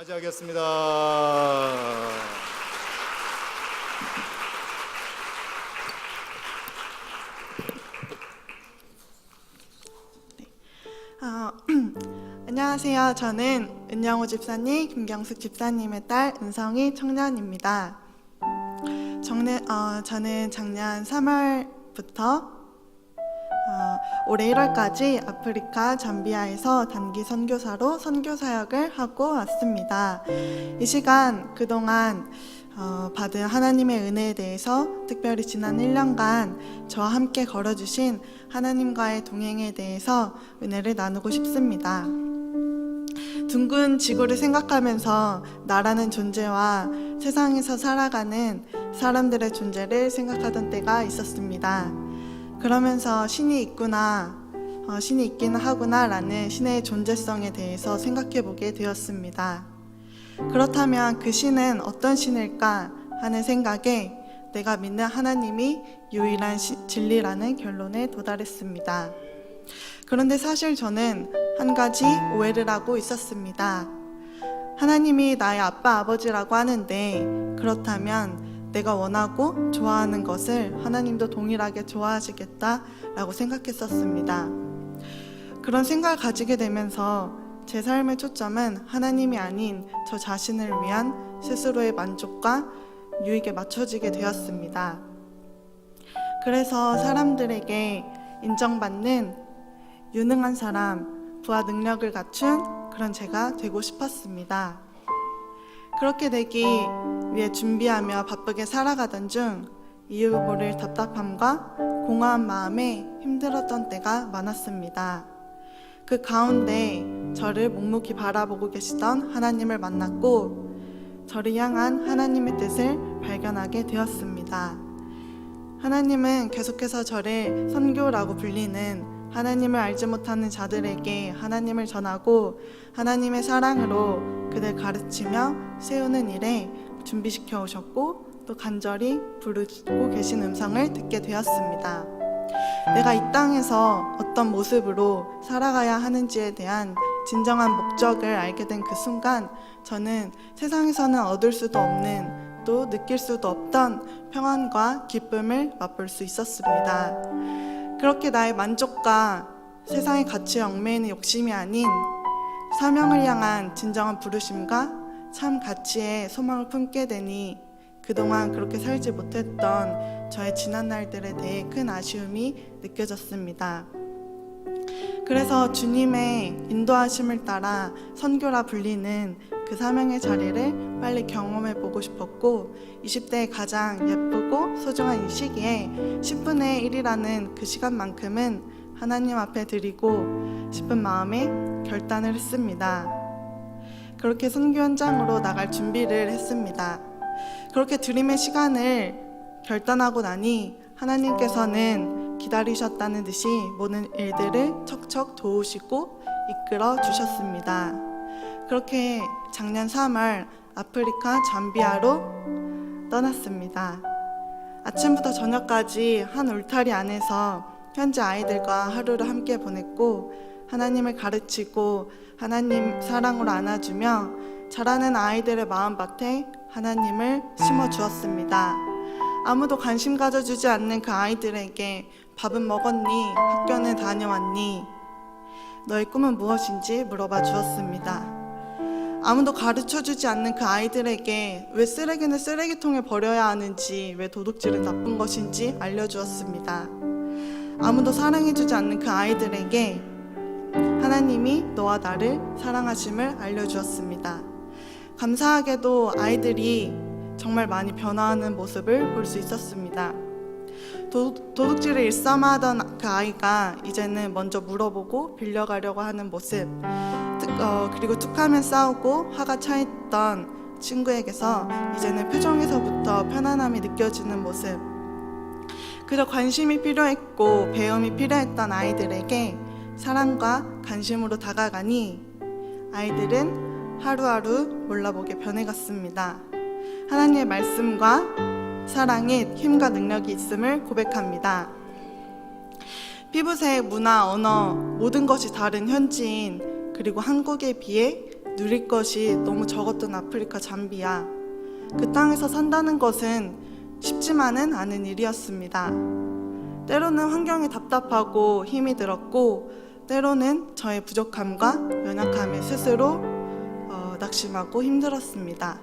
맞이하겠습니다. 안녕하세요. 저는 은영호 집사님, 김경숙 집사님의 딸 은성이 청년입니다. 저는 작년 3월부터 올해 1월까지 아프리카 잠비아에서 단기 선교사로 선교사역을 하고 왔습니다. 이 시간 그동안 받은 하나님의 은혜에 대해서 특별히 지난 1년간 저와 함께 걸어주신 하나님과의 동행에 대해서 은혜를 나누고 싶습니다. 둥근 지구를 생각하면서 나라는 존재와 세상에서 살아가는 사람들의 존재를 생각하던 때가 있었습니다. 그러면서 신이 있기는 하구나 라는 신의 존재성에 대해서 생각해 보게 되었습니다. 그렇다면 그 신은 어떤 신일까 하는 생각에 내가 믿는 하나님이 유일한 진리라는 결론에 도달했습니다. 그런데 사실 저는 한 가지 오해를 하고 있었습니다. 하나님이 나의 아빠, 아버지라고 하는데 그렇다면 내가 원하고 좋아하는 것을 하나님도 동일하게 좋아하시겠다라고 생각했었습니다. 그런 생각을 가지게 되면서 제 삶의 초점은 하나님이 아닌 저 자신을 위한 스스로의 만족과 유익에 맞춰지게 되었습니다. 그래서 사람들에게 인정받는 유능한 사람, 부와 능력을 갖춘 그런 제가 되고 싶었습니다. 그렇게 되기 위해 준비하며 바쁘게 살아가던 중 이유 모를 답답함과 공허한 마음에 힘들었던 때가 많았습니다. 그 가운데 저를 묵묵히 바라보고 계시던 하나님을 만났고 저를 향한 하나님의 뜻을 발견하게 되었습니다. 하나님은 계속해서 저를 선교라고 불리는 하나님을 알지 못하는 자들에게 하나님을 전하고 하나님의 사랑으로 그들 가르치며 세우는 일에 준비시켜 오셨고 또 간절히 부르고 계신 음성을 듣게 되었습니다. 내가 이 땅에서 어떤 모습으로 살아가야 하는지에 대한 진정한 목적을 알게 된 그 순간 저는 세상에서는 얻을 수도 없는 또 느낄 수도 없던 평안과 기쁨을 맛볼 수 있었습니다. 그렇게 나의 만족과 세상의 가치에 얽매이는 욕심이 아닌 사명을 향한 진정한 부르심과 참 가치의 소망을 품게 되니 그동안 그렇게 살지 못했던 저의 지난 날들에 대해 큰 아쉬움이 느껴졌습니다. 그래서 주님의 인도하심을 따라 선교라 불리는 그 사명의 자리를 빨리 경험해 보고 싶었고 20대에 가장 예쁘고 소중한 이 시기에 10분의 1이라는 그 시간만큼은 하나님 앞에 드리고 싶은 마음에 결단을 했습니다. 그렇게 선교 현장으로 나갈 준비를 했습니다. 그렇게 드림의 시간을 결단하고 나니 하나님께서는 기다리셨다는 듯이 모든 일들을 척척 도우시고 이끌어 주셨습니다. 그렇게 작년 3월 아프리카 잠비아로 떠났습니다. 아침부터 저녁까지 한 울타리 안에서 현지 아이들과 하루를 함께 보냈고 하나님을 가르치고 하나님 사랑으로 안아주며 자라는 아이들의 마음밭에 하나님을 심어주었습니다. 아무도 관심 가져주지 않는 그 아이들에게 밥은 먹었니? 학교는 다녀왔니? 너의 꿈은 무엇인지 물어봐 주었습니다. 아무도 가르쳐주지 않는 그 아이들에게 왜 쓰레기는 쓰레기통에 버려야 하는지, 왜 도둑질은 나쁜 것인지 알려주었습니다. 아무도 사랑해주지 않는 그 아이들에게 하나님이 너와 나를 사랑하심을 알려주었습니다. 감사하게도 아이들이 정말 많이 변화하는 모습을 볼 수 있었습니다. 도둑질을 일삼아하던 그 아이가 이제는 먼저 물어보고 빌려가려고 하는 모습, 그리고 툭하면 싸우고 화가 차있던 친구에게서 이제는 표정에서부터 편안함이 느껴지는 모습, 그저 관심이 필요했고 배움이 필요했던 아이들에게 사랑과 관심으로 다가가니 아이들은 하루하루 몰라보게 변해갔습니다. 하나님의 말씀과 사랑에 힘과 능력이 있음을 고백합니다. 피부색, 문화, 언어 모든 것이 다른 현지인 그리고 한국에 비해 누릴 것이 너무 적었던 아프리카 잠비아. 그 땅에서 산다는 것은 쉽지만은 않은 일이었습니다. 때로는 환경이 답답하고 힘이 들었고, 때로는 저의 부족함과 연약함에 스스로 낙심하고 힘들었습니다.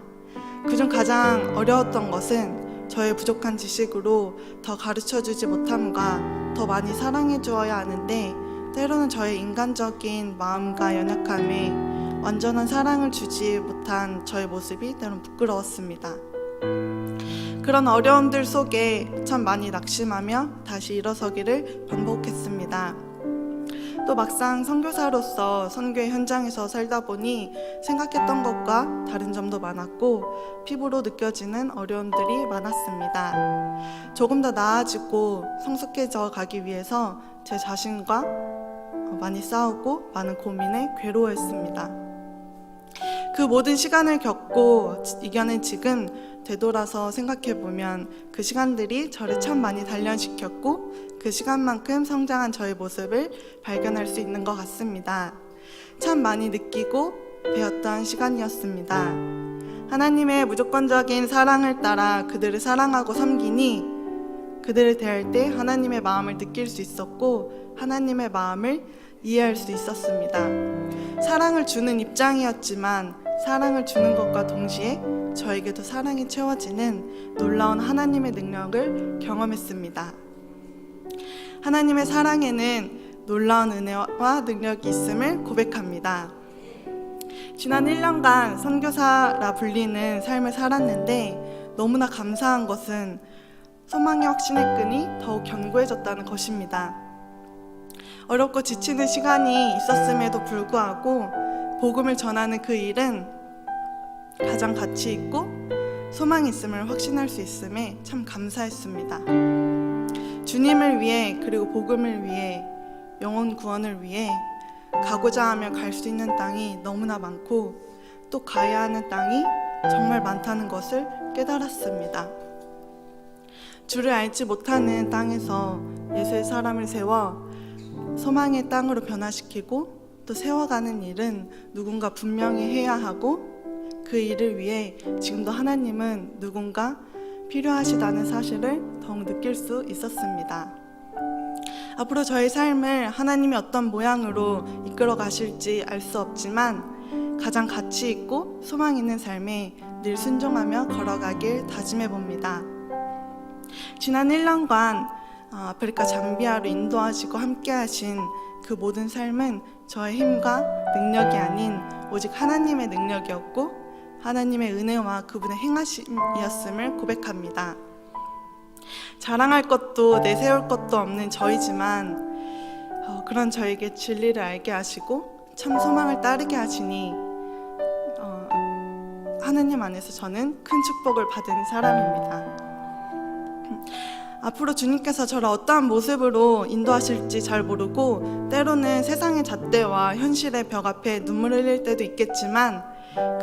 그중 가장 어려웠던 것은 저의 부족한 지식으로 더 가르쳐주지 못함과 더 많이 사랑해 주어야 하는데, 때로는 저의 인간적인 마음과 연약함에 완전한 사랑을 주지 못한 저의 모습이 때론 부끄러웠습니다. 그런 어려움들 속에 참 많이 낙심하며 다시 일어서기를 반복했습니다. 또 막상 선교사로서 선교의 현장에서 살다 보니 생각했던 것과 다른 점도 많았고, 피부로 느껴지는 어려움들이 많았습니다. 조금 더 나아지고 성숙해져 가기 위해서 제 자신과 많이 싸우고 많은 고민에 괴로워했습니다. 그 모든 시간을 겪고 이겨낸 지금 되돌아서 생각해보면 그 시간들이 저를 참 많이 단련시켰고, 그 시간만큼 성장한 저의 모습을 발견할 수 있는 것 같습니다. 참 많이 느끼고 배웠던 시간이었습니다. 하나님의 무조건적인 사랑을 따라 그들을 사랑하고 섬기니 그들을 대할 때 하나님의 마음을 느낄 수 있었고, 하나님의 마음을 이해할 수 있었습니다. 사랑을 주는 입장이었지만 사랑을 주는 것과 동시에 저에게도 사랑이 채워지는 놀라운 하나님의 능력을 경험했습니다. 하나님의 사랑에는 놀라운 은혜와 능력이 있음을 고백합니다. 지난 1년간 선교사라 불리는 삶을 살았는데, 너무나 감사한 것은 소망의 확신의 끈이 더욱 견고해졌다는 것입니다. 어렵고 지치는 시간이 있었음에도 불구하고 복음을 전하는 그 일은 가장 가치 있고 소망이 있음을 확신할 수 있음에 참 감사했습니다. 주님을 위해, 그리고 복음을 위해, 영혼 구원을 위해 가고자 하며 갈 수 있는 땅이 너무나 많고, 또 가야 하는 땅이 정말 많다는 것을 깨달았습니다. 주를 알지 못하는 땅에서 예수의 사람을 세워 소망의 땅으로 변화시키고 또 세워가는 일은 누군가 분명히 해야 하고, 그 일을 위해 지금도 하나님은 누군가 필요하시다는 사실을 더욱 느낄 수 있었습니다. 앞으로 저의 삶을 하나님이 어떤 모양으로 이끌어 가실지 알 수 없지만 가장 가치 있고 소망 있는 삶에 늘 순종하며 걸어가길 다짐해 봅니다. 지난 1년간 아프리카 잠비아로 인도하시고 함께 하신 그 모든 삶은 저의 힘과 능력이 아닌 오직 하나님의 능력이었고, 하나님의 은혜와 그분의 행하심이었음을 고백합니다. 자랑할 것도 내세울 것도 없는 저이지만 그런 저에게 진리를 알게 하시고 참 소망을 따르게 하시니 하나님 안에서 저는 큰 축복을 받은 사람입니다. 앞으로 주님께서 저를 어떠한 모습으로 인도하실지 잘 모르고, 때로는 세상의 잣대와 현실의 벽 앞에 눈물 흘릴 때도 있겠지만,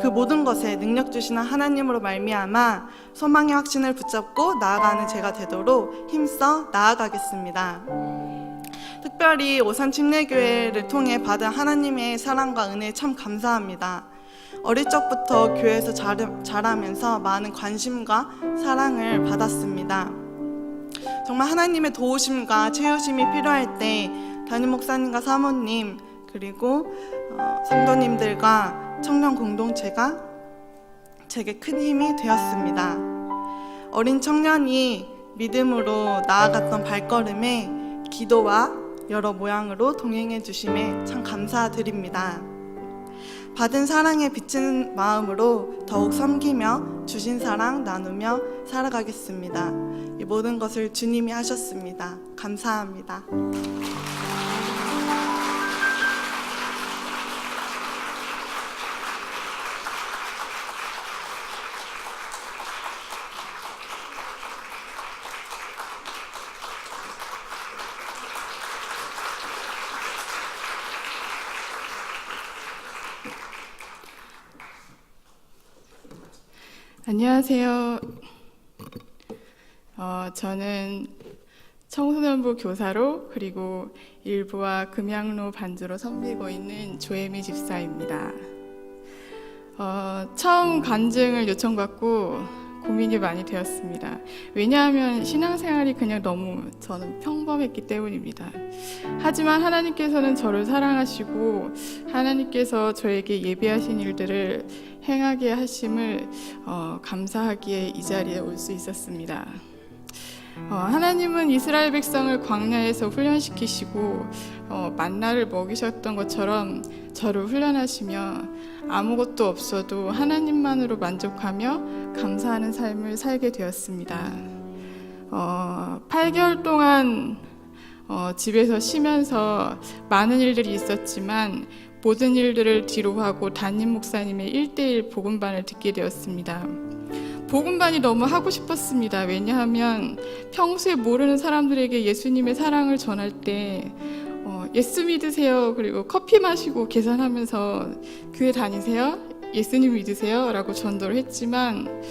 그 모든 것에 능력 주시는 하나님으로 말미암아 소망의 확신을 붙잡고 나아가는 제가 되도록 힘써 나아가겠습니다. 특별히 오산 침례교회를 통해 받은 하나님의 사랑과 은혜에 참 감사합니다. 어릴 적부터 교회에서 자라면서 많은 관심과 사랑을 받았습니다. 정말 하나님의 도우심과 채우심이 필요할 때 담임 목사님과 사모님, 그리고 성도님들과 청년 공동체가 제게 큰 힘이 되었습니다. 어린 청년이 믿음으로 나아갔던 발걸음에 기도와 여러 모양으로 동행해 주심에 참 감사드립니다. 받은 사랑에 비치는 마음으로 더욱 섬기며 주신 사랑 나누며 살아가겠습니다. 이 모든 것을 주님이 하셨습니다. 감사합니다. 안녕하세요. 저는 청소년부 교사로 그리고 일부와 금양로 반주로 섬기고 있는 조혜미 집사입니다. 처음 간증을 요청받고 고민이 많이 되었습니다. 왜냐하면 신앙생활이 그냥 너무 저는 평범했기 때문입니다. 하지만 하나님께서는 저를 사랑하시고 하나님께서 저에게 예비하신 일들을 행하게 하심을 감사하기에 이 자리에 올 수 있었습니다. 하나님은 이스라엘 백성을 광야에서 훈련시키시고 만나를 먹이셨던 것처럼 저를 훈련하시며 아무것도 없어도 하나님만으로 만족하며 감사하는 삶을 살게 되었습니다. 8개월 동안 집에서 쉬면서 많은 일들이 있었지만 모든 일들을 뒤로 하고 담임 목사님의 1:1 복음반을 듣게 되었습니다. 복음반이 너무 하고 싶었습니다. 왜냐하면 평소에 모르는 사람들에게 예수님의 사랑을 전할 때 예수 믿으세요. 그리고 커피 마시고 계산하면서 교회 다니세요? 예수님 믿으세요? 라고 전도를 했지만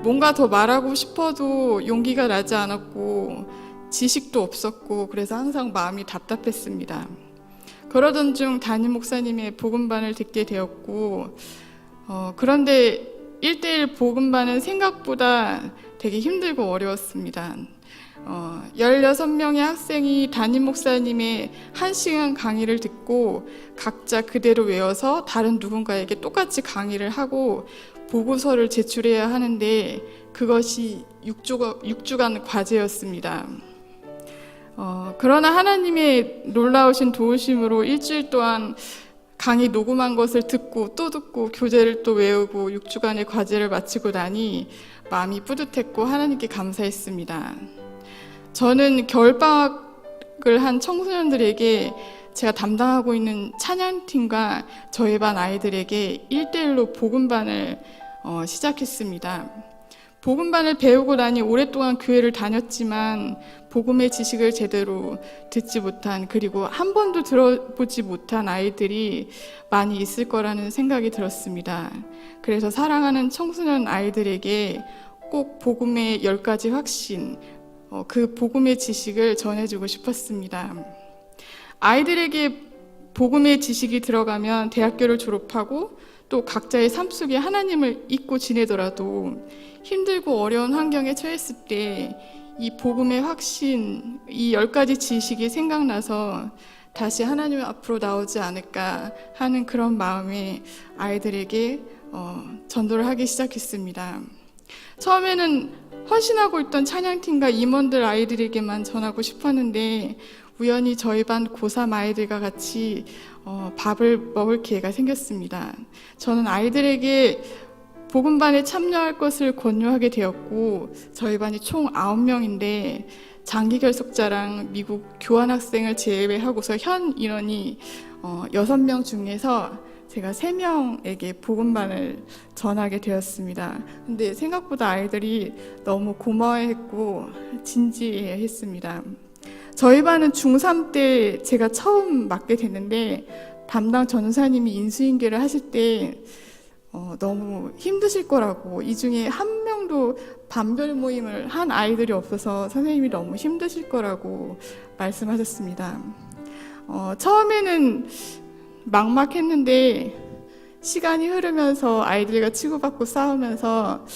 뭔가 더 말하고 싶어도 용기가 나지 않았고 지식도 없었고 그래서 항상 마음이 답답했습니다. 그러던 중 담임 목사님의 복음반을 듣게 되었고 그런데 1:1 복음반은 생각보다 되게 힘들고 어려웠습니다. 16명의 학생이 담임 목사님의 1시간 강의를 듣고 각자 그대로 외워서 다른 누군가에게 똑같이 강의를 하고 보고서를 제출해야 하는데 그것이 6주간 과제였습니다. 그러나 하나님의 놀라우신 도우심으로 일주일 동안 강의 녹음한 것을 듣고 또 듣고 교재를 또 외우고 6주간의 과제를 마치고 나니 마음이 뿌듯했고 하나님께 감사했습니다. 저는 겨울방학을 한 청소년들에게 제가 담당하고 있는 찬양팀과 저희 반 아이들에게 1:1로 복음반을 시작했습니다. 복음반을 배우고 나니 오랫동안 교회를 다녔지만 복음의 지식을 제대로 듣지 못한 그리고 한 번도 들어보지 못한 아이들이 많이 있을 거라는 생각이 들었습니다. 그래서 사랑하는 청소년 아이들에게 꼭 복음의 10가지 확신, 그 복음의 지식을 전해주고 싶었습니다. 아이들에게 복음의 지식이 들어가면 대학교를 졸업하고 또 각자의 삶 속에 하나님을 잊고 지내더라도 힘들고 어려운 환경에 처했을 때 이 복음의 확신, 이 10가지 지식이 생각나서 다시 하나님 앞으로 나오지 않을까 하는 그런 마음에 아이들에게 전도를 하기 시작했습니다. 처음에는 헌신하고 있던 찬양팀과 임원들 아이들에게만 전하고 싶었는데 우연히 저희 반 고3 아이들과 같이 밥을 먹을 기회가 생겼습니다. 저는 아이들에게 복음반에 참여할 것을 권유하게 되었고 저희 반이 총 9명인데 장기 결석자랑 미국 교환학생을 제외하고서 현 인원이 6명 중에서 제가 3명에게 복음반을 전하게 되었습니다. 근데 생각보다 아이들이 너무 고마워했고 진지해했습니다. 저희 반은 중3 때 제가 처음 맡게 됐는데 담당 전사님이 인수인계를 하실 때 너무 힘드실 거라고 이 중에 한 명도 반별 모임을 한 아이들이 없어서 선생님이 너무 힘드실 거라고 말씀하셨습니다. 처음에는 막막했는데 시간이 흐르면서 아이들과 치고받고 싸우면서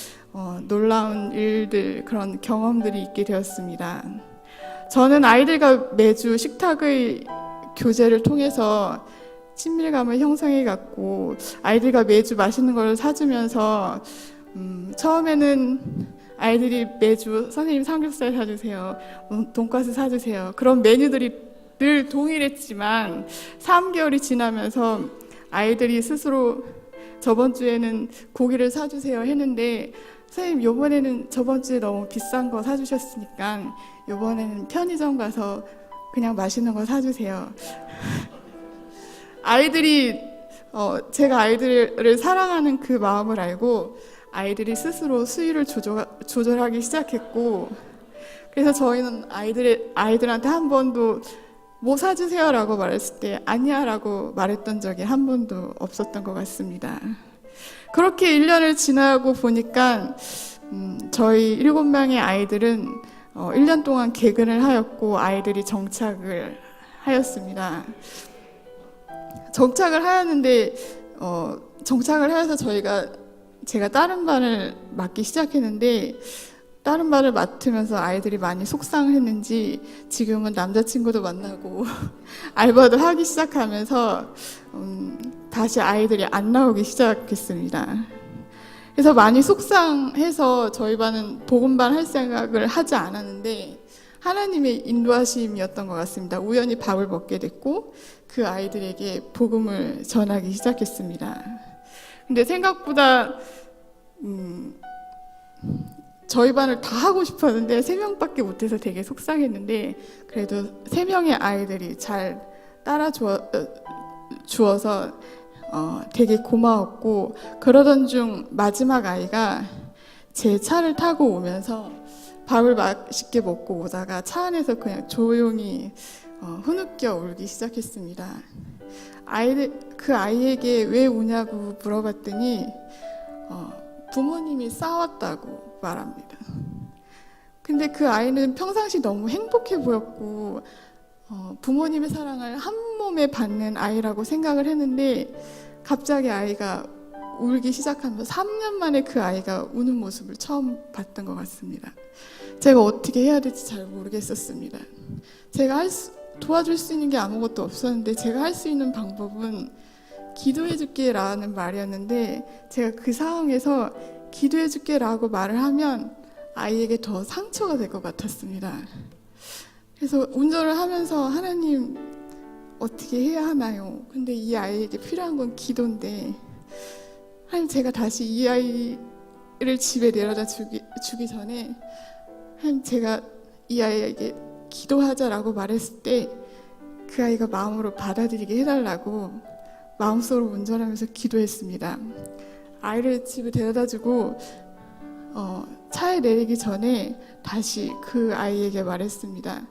놀라운 일들, 그런 경험들이 있게 되었습니다. 저는 아이들과 매주 식탁의 교제를 통해서 친밀감을 형성해 갔고 아이들과 매주 맛있는 걸 사주면서 처음에는 아이들이 매주 선생님 삼겹살 사주세요, 돈가스 사주세요, 그런 메뉴들이 늘 동일했지만 3개월이 지나면서 아이들이 스스로 저번 주에는 고기를 사주세요 했는데 선생님 요번에는 저번 주에 너무 비싼 거 사주셨으니까 요번에는 편의점 가서 그냥 맛있는 거 사주세요. 아이들이 제가 아이들을 사랑하는 그 마음을 알고 아이들이 스스로 수위를 조절하기 시작했고 그래서 저희는 아이들한테 한 번도 뭐 사주세요 라고 말했을 때 아니야 라고 말했던 적이 한 번도 없었던 것 같습니다. 그렇게 1년을 지나고 보니까 저희 7명의 아이들은 1년 동안 개근을 하였고 아이들이 정착을 하였습니다. 정착을 하였는데 정착을 해서 제가 다른 반을 맡기 시작했는데 다른 반을 맡으면서 아이들이 많이 속상을 했는지 지금은 남자친구도 만나고 알바도 하기 시작하면서 다시 아이들이 안 나오기 시작했습니다. 그래서 많이 속상해서 저희 반은 복음반 할 생각을 하지 않았는데 하나님의 인도하심이었던 것 같습니다. 우연히 밥을 먹게 됐고 그 아이들에게 복음을 전하기 시작했습니다. 근데 생각보다 저희 반을 다 하고 싶었는데 3명밖에 못해서 되게 속상했는데 그래도 3명의 아이들이 잘 따라 주어서 되게 고마웠고 그러던 중 마지막 아이가 제 차를 타고 오면서 밥을 맛있게 먹고 오다가 차 안에서 그냥 조용히 흐느껴 울기 시작했습니다. 그 아이에게 왜 우냐고 물어봤더니 부모님이 싸웠다고 말합니다. 근데 그 아이는 평상시 너무 행복해 보였고 부모님의 사랑을 한 몸에 받는 아이라고 생각을 했는데 갑자기 아이가 울기 시작하면서 3년 만에 그 아이가 우는 모습을 처음 봤던 것 같습니다. 제가 어떻게 해야 될지 잘 모르겠었습니다. 제가 도와줄 수 있는 게 아무것도 없었는데 제가 할 수 있는 방법은 기도해 줄게 라는 말이었는데 제가 그 상황에서 기도해 줄게 라고 말을 하면 아이에게 더 상처가 될 것 같았습니다. 그래서 운전을 하면서 하나님 어떻게 해야 하나요? 근데 이 아이에게 필요한 건 기도인데 하나님 제가 다시 이 아이를 집에 내려다 주기 전에 하나님 제가 이 아이에게 기도하자라고 말했을 때 그 아이가 마음으로 받아들이게 해달라고 마음속으로 운전하면서 기도했습니다. 아이를 집에 데려다주고 차에 내리기 전에 다시 그 아이에게 말했습니다.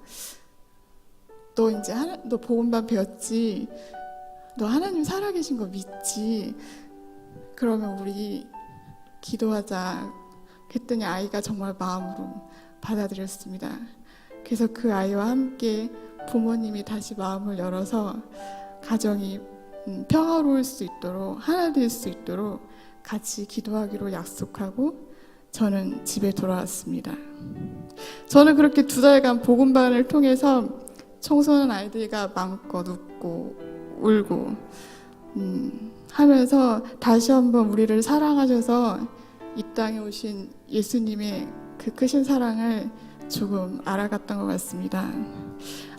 너 복음반 배웠지? 너 하나님 살아계신 거 믿지? 그러면 우리 기도하자. 그랬더니 아이가 정말 마음으로 받아들였습니다. 그래서 그 아이와 함께 부모님이 다시 마음을 열어서 가정이 평화로울 수 있도록 하나 될 수 있도록 같이 기도하기로 약속하고 저는 집에 돌아왔습니다. 저는 그렇게 2달간 복음반을 통해서 청소년 아이들과 마음껏 웃고 울고 하면서 다시 한번 우리를 사랑하셔서 이 땅에 오신 예수님의 그 크신 사랑을 조금 알아갔던 것 같습니다.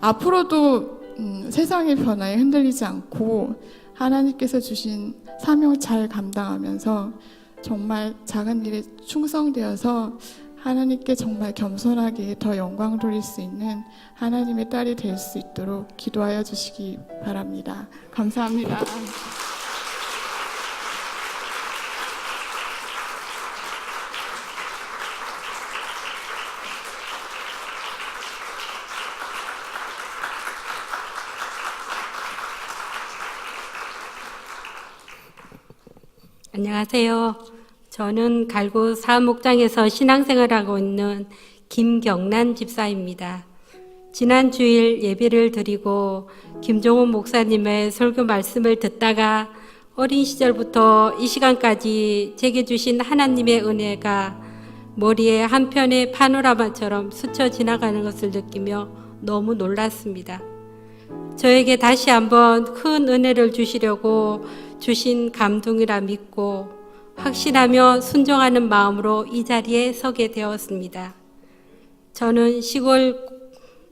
앞으로도 세상의 변화에 흔들리지 않고 하나님께서 주신 사명을 잘 감당하면서 정말 작은 일에 충성되어서 하나님께 정말 겸손하게 더 영광 돌릴 수 있는 하나님의 딸이 될 수 있도록 기도하여 주시기 바랍니다. 감사합니다. 안녕하세요. 저는 갈구 사목장에서 신앙생활하고 있는 김경란 집사입니다. 지난 주일 예배를 드리고 김종훈 목사님의 설교 말씀을 듣다가 어린 시절부터 이 시간까지 제게 주신 하나님의 은혜가 머리에 한 편의 파노라마처럼 스쳐 지나가는 것을 느끼며 너무 놀랐습니다. 저에게 다시 한번 큰 은혜를 주시려고 주신 감동이라 믿고 확신하며 순종하는 마음으로 이 자리에 서게 되었습니다. 저는 시골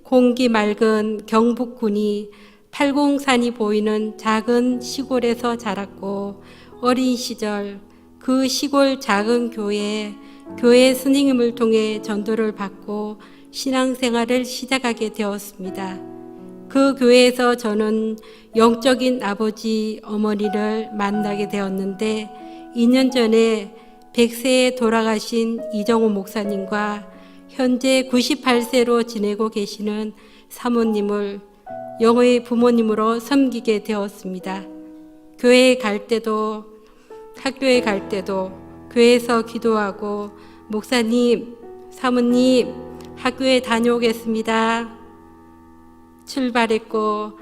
공기 맑은 경북군이 팔공산이 보이는 작은 시골에서 자랐고 어린 시절 그 시골 작은 교회 스님을 통해 전도를 받고 신앙생활을 시작하게 되었습니다. 그 교회에서 저는 영적인 아버지, 어머니를 만나게 되었는데 2년 전에 100세에 돌아가신 이정호 목사님과 현재 98세로 지내고 계시는 사모님을 영의 부모님으로 섬기게 되었습니다. 교회에 갈 때도 학교에 갈 때도 교회에서 기도하고 목사님, 사모님 학교에 다녀오겠습니다. 출발했고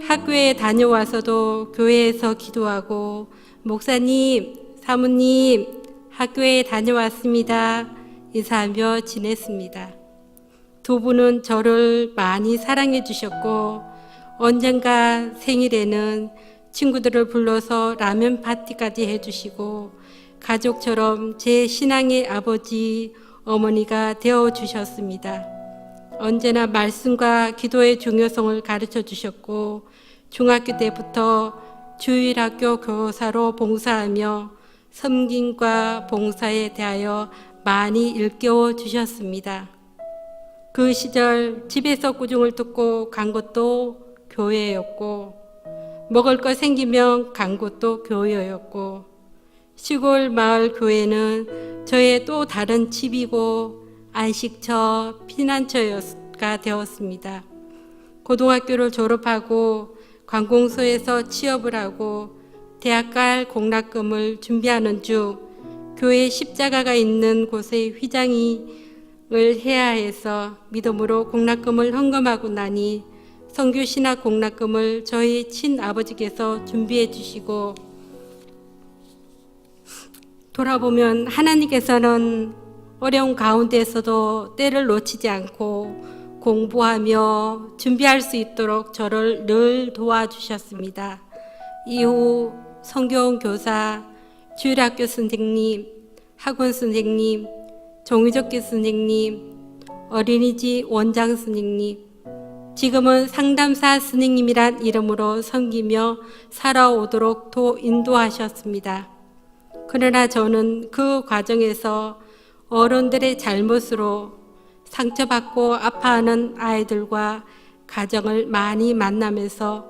학교에 다녀와서도 교회에서 기도하고 목사님, 사모님, 학교에 다녀왔습니다. 인사하며 지냈습니다. 두 분은 저를 많이 사랑해 주셨고 언젠가 생일에는 친구들을 불러서 라면 파티까지 해주시고 가족처럼 제 신앙의 아버지, 어머니가 되어주셨습니다. 언제나 말씀과 기도의 중요성을 가르쳐 주셨고 중학교 때부터 주일학교 교사로 봉사하며 섬김과 봉사에 대하여 많이 일깨워 주셨습니다. 그 시절 집에서 구중을 듣고 간 것도 교회였고 먹을 거 생기면 간 곳도 교회였고 시골 마을 교회는 저의 또 다른 집이고 안식처, 피난처가 되었습니다. 고등학교를 졸업하고 관공서에서 취업을 하고 대학 갈 공락금을 준비하는 중 교회 십자가가 있는 곳에 휘장을 해야 해서 믿음으로 공락금을 헌금하고 나니 선교 신학 공락금을 저희 친아버지께서 준비해 주시고 돌아보면 하나님께서는 어려운 가운데에서도 때를 놓치지 않고 공부하며 준비할 수 있도록 저를 늘 도와주셨습니다. 이후 성경 교사, 주일학교 선생님, 학원 선생님, 종이접기 선생님, 어린이집 원장 선생님, 지금은 상담사 선생님이란 이름으로 섬기며 살아오도록 인도하셨습니다. 그러나 저는 그 과정에서 어른들의 잘못으로 상처받고 아파하는 아이들과 가정을 많이 만나면서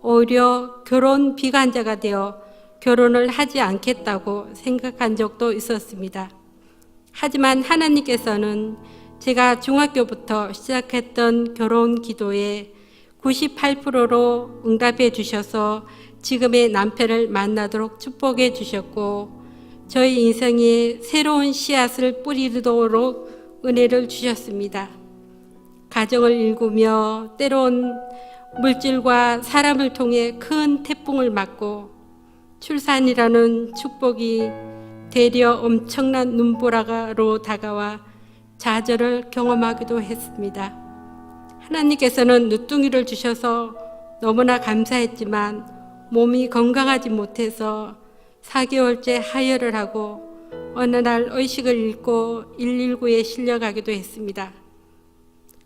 오히려 결혼 비관자가 되어 결혼을 하지 않겠다고 생각한 적도 있었습니다. 하지만 하나님께서는 제가 중학교부터 시작했던 결혼 기도에 98%로 응답해 주셔서 지금의 남편을 만나도록 축복해 주셨고 저희 인생에 새로운 씨앗을 뿌리도록 은혜를 주셨습니다. 가정을 일구며 때론 물질과 사람을 통해 큰 태풍을 맞고 출산이라는 축복이 되려 엄청난 눈보라로 다가와 좌절을 경험하기도 했습니다. 하나님께서는 늦둥이를 주셔서 너무나 감사했지만 몸이 건강하지 못해서 4개월째 하혈을 하고 어느 날 의식을 잃고 119에 실려가기도 했습니다.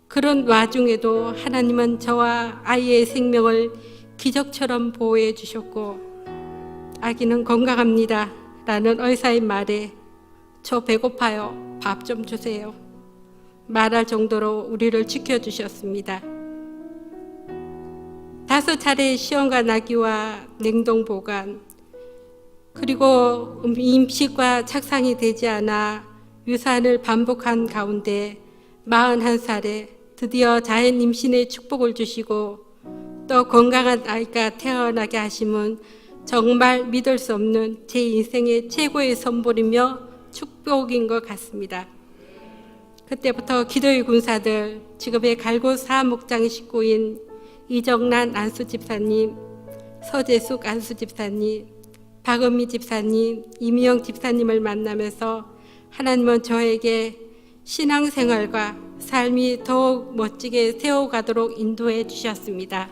그런 와중에도 하나님은 저와 아이의 생명을 기적처럼 보호해 주셨고 아기는 건강합니다 라는 의사의 말에 저 배고파요. 밥 좀 주세요. 말할 정도로 우리를 지켜주셨습니다. 5차례 시험관 나기와 냉동 보관 그리고 임시과 착상이 되지 않아 유산을 반복한 가운데 41살에 드디어 자연 임신의 축복을 주시고 또 건강한 아이가 태어나게 하심은 정말 믿을 수 없는 제 인생의 최고의 선물이며 축복인 것 같습니다. 그때부터 기도의 군사들, 지금의 갈곳 사목장 식구인 이정란 안수집사님, 서재숙 안수집사님, 박은미 집사님, 이미영 집사님을 만나면서 하나님은 저에게 신앙생활과 삶이 더욱 멋지게 세워가도록 인도해 주셨습니다.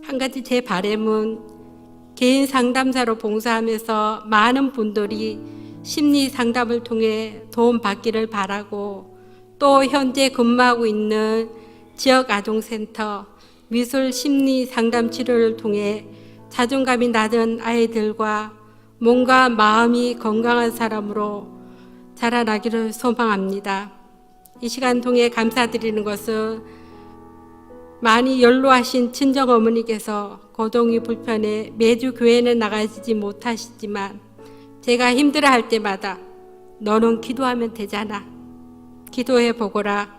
한 가지 제 바람은 개인 상담사로 봉사하면서 많은 분들이 심리 상담을 통해 도움 받기를 바라고 또 현재 근무하고 있는 지역 아동센터 미술 심리 상담 치료를 통해 자존감이 낮은 아이들과 몸과 마음이 건강한 사람으로 자라나기를 소망합니다. 이 시간 통해 감사드리는 것은 많이 연로하신 친정어머니께서 거동이 불편해 매주 교회는 나가지 못하시지만 제가 힘들어할 때마다 너는 기도하면 되잖아. 기도해 보거라.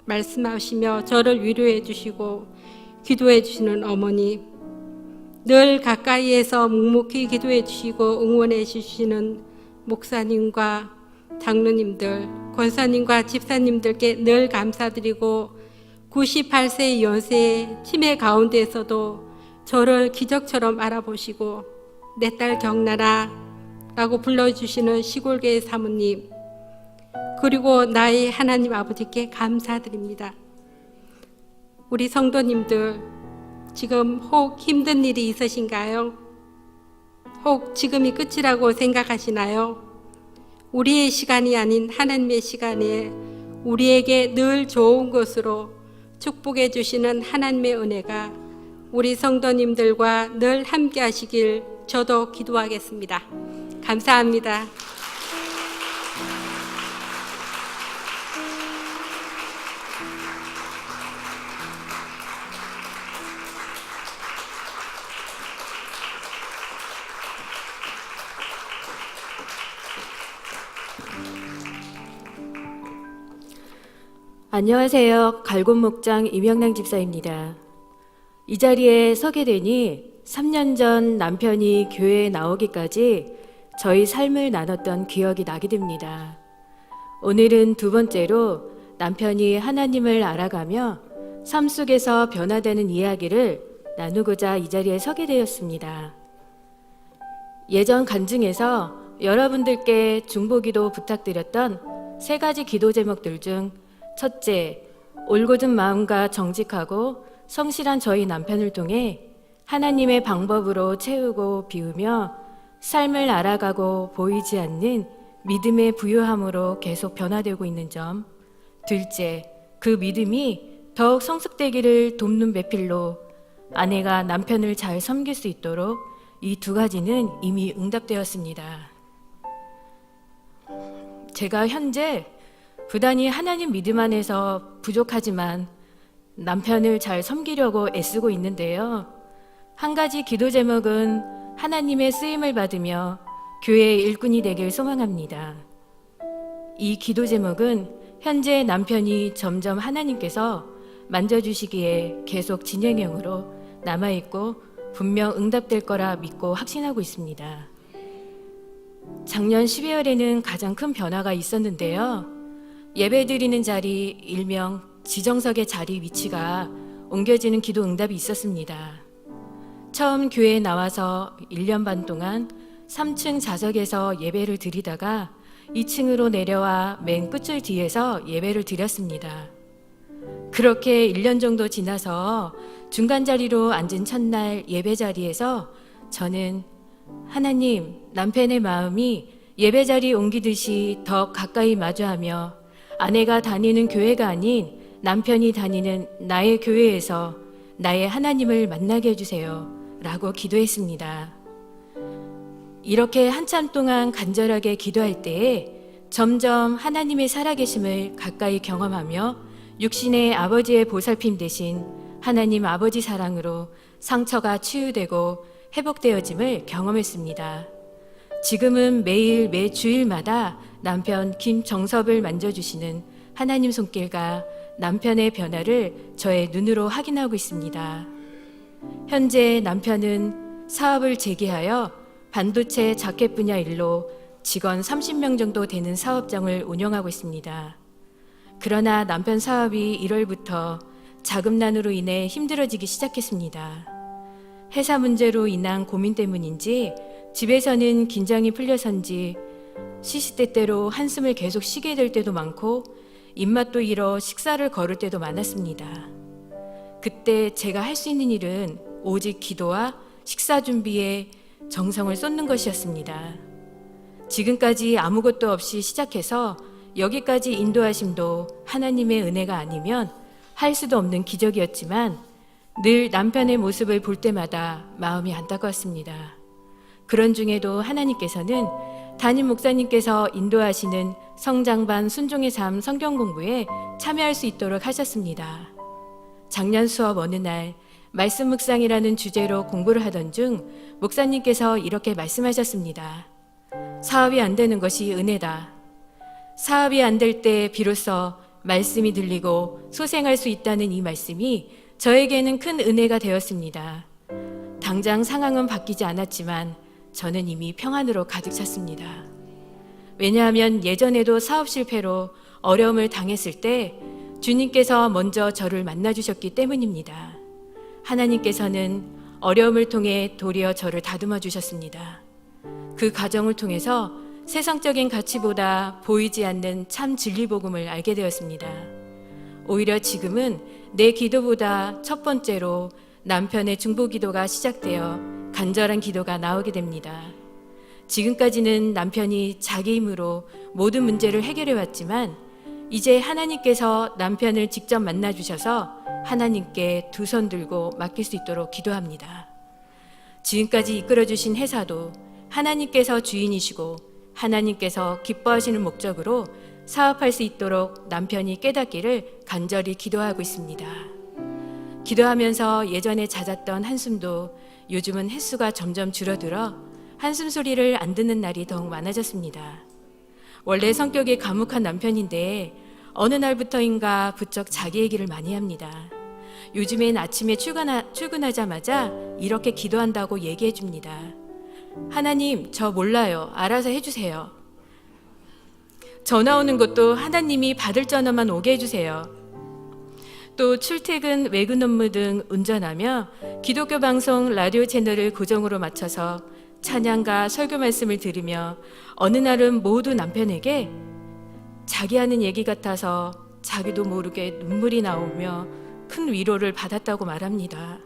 말씀하시며 저를 위로해 주시고 기도해 주시는 어머니, 늘 가까이에서 묵묵히 기도해 주시고 응원해 주시는 목사님과 장로님들, 권사님과 집사님들께 늘 감사드리고 98세의 연세의 치매 가운데에서도 저를 기적처럼 알아보시고 내 딸 경나라 라고 불러주시는 시골교회 사모님, 그리고 나의 하나님 아버지께 감사드립니다. 우리 성도님들, 지금 혹 힘든 일이 있으신가요? 혹 지금이 끝이라고 생각하시나요? 우리의 시간이 아닌 하나님의 시간에 우리에게 늘 좋은 것으로 축복해 주시는 하나님의 은혜가 우리 성도님들과 늘 함께 하시길 저도 기도하겠습니다. 감사합니다. 안녕하세요. 갈굼목장 임영랑 집사입니다. 이 자리에 서게 되니 3년 전 남편이 교회에 나오기까지 저희 삶을 나눴던 기억이 나게 됩니다. 오늘은 두 번째로 남편이 하나님을 알아가며 삶 속에서 변화되는 이야기를 나누고자 이 자리에 서게 되었습니다. 예전 간증에서 여러분들께 중보기도 부탁드렸던 3가지 기도 제목들 중 첫째, 올곧은 마음과 정직하고 성실한 저희 남편을 통해 하나님의 방법으로 채우고 비우며 삶을 알아가고 보이지 않는 믿음의 부유함으로 계속 변화되고 있는 점. 둘째, 그 믿음이 더욱 성숙되기를 돕는 배필로 아내가 남편을 잘 섬길 수 있도록 이 2가지는 이미 응답되었습니다. 제가 현재 부단히 하나님 믿음 안에서 부족하지만 남편을 잘 섬기려고 애쓰고 있는데요. 한 가지 기도 제목은 하나님의 쓰임을 받으며 교회의 일꾼이 되길 소망합니다. 이 기도 제목은 현재 남편이 점점 하나님께서 만져주시기에 계속 진행형으로 남아있고 분명 응답될 거라 믿고 확신하고 있습니다. 작년 12월에는 가장 큰 변화가 있었는데요. 예배드리는 자리, 일명 지정석의 자리 위치가 옮겨지는 기도 응답이 있었습니다. 처음 교회에 나와서 1년 반 동안 3층 좌석에서 예배를 드리다가 2층으로 내려와 맨 끝줄 뒤에서 예배를 드렸습니다. 그렇게 1년 정도 지나서 중간 자리로 앉은 첫날 예배 자리에서 저는 하나님, 남편의 마음이 예배 자리 옮기듯이 더 가까이 마주하며 아내가 다니는 교회가 아닌 남편이 다니는 나의 교회에서 나의 하나님을 만나게 해주세요 라고 기도했습니다. 이렇게 한참 동안 간절하게 기도할 때에 점점 하나님의 살아계심을 가까이 경험하며 육신의 아버지의 보살핌 대신 하나님 아버지 사랑으로 상처가 치유되고 회복되어짐을 경험했습니다. 지금은 매일 매 주일마다 남편 김정섭을 만져주시는 하나님 손길과 남편의 변화를 저의 눈으로 확인하고 있습니다. 현재 남편은 사업을 재개하여 반도체 자켓 분야 일로 직원 30명 정도 되는 사업장을 운영하고 있습니다. 그러나 남편 사업이 1월부터 자금난으로 인해 힘들어지기 시작했습니다. 회사 문제로 인한 고민 때문인지 집에서는 긴장이 풀려선지 시시때때로 한숨을 계속 쉬게 될 때도 많고 입맛도 잃어 식사를 거를 때도 많았습니다. 그때 제가 할 수 있는 일은 오직 기도와 식사 준비에 정성을 쏟는 것이었습니다. 지금까지 아무것도 없이 시작해서 여기까지 인도하심도 하나님의 은혜가 아니면 할 수도 없는 기적이었지만 늘 남편의 모습을 볼 때마다 마음이 안타까웠습니다. 그런 중에도 하나님께서는 담임 목사님께서 인도하시는 성장반 순종의 삶 성경 공부에 참여할 수 있도록 하셨습니다. 작년 수업 어느 날 말씀 묵상이라는 주제로 공부를 하던 중 목사님께서 이렇게 말씀하셨습니다. 사업이 안 되는 것이 은혜다. 사업이 안 될 때 비로소 말씀이 들리고 소생할 수 있다는 이 말씀이 저에게는 큰 은혜가 되었습니다. 당장 상황은 바뀌지 않았지만 저는 이미 평안으로 가득 찼습니다. 왜냐하면 예전에도 사업 실패로 어려움을 당했을 때 주님께서 먼저 저를 만나주셨기 때문입니다. 하나님께서는 어려움을 통해 도리어 저를 다듬어 주셨습니다. 그 과정을 통해서 세상적인 가치보다 보이지 않는 참 진리 복음을 알게 되었습니다. 오히려 지금은 내 기도보다 첫 번째로 남편의 중보 기도가 시작되어 간절한 기도가 나오게 됩니다. 지금까지는 남편이 자기 힘으로 모든 문제를 해결해 왔지만 이제 하나님께서 남편을 직접 만나 주셔서 하나님께 두 손 들고 맡길 수 있도록 기도합니다. 지금까지 이끌어 주신 회사도 하나님께서 주인이시고 하나님께서 기뻐하시는 목적으로 사업할 수 있도록 남편이 깨닫기를 간절히 기도하고 있습니다. 기도하면서 예전에 잦았던 한숨도 요즘은 횟수가 점점 줄어들어 한숨 소리를 안 듣는 날이 더욱 많아졌습니다. 원래 성격이 과묵한 남편인데 어느 날부터인가 부쩍 자기 얘기를 많이 합니다. 요즘엔 아침에 출근하자마자 이렇게 기도한다고 얘기해 줍니다. 하나님, 저 몰라요. 알아서 해주세요. 전화 오는 것도 하나님이 받을 전화만 오게 해주세요. 또 출퇴근, 외근 업무 등 운전하며 기독교 방송 라디오 채널을 고정으로 맞춰서 찬양과 설교 말씀을 들으며 어느 날은 모두 남편에게 자기 하는 얘기 같아서 자기도 모르게 눈물이 나오며 큰 위로를 받았다고 말합니다.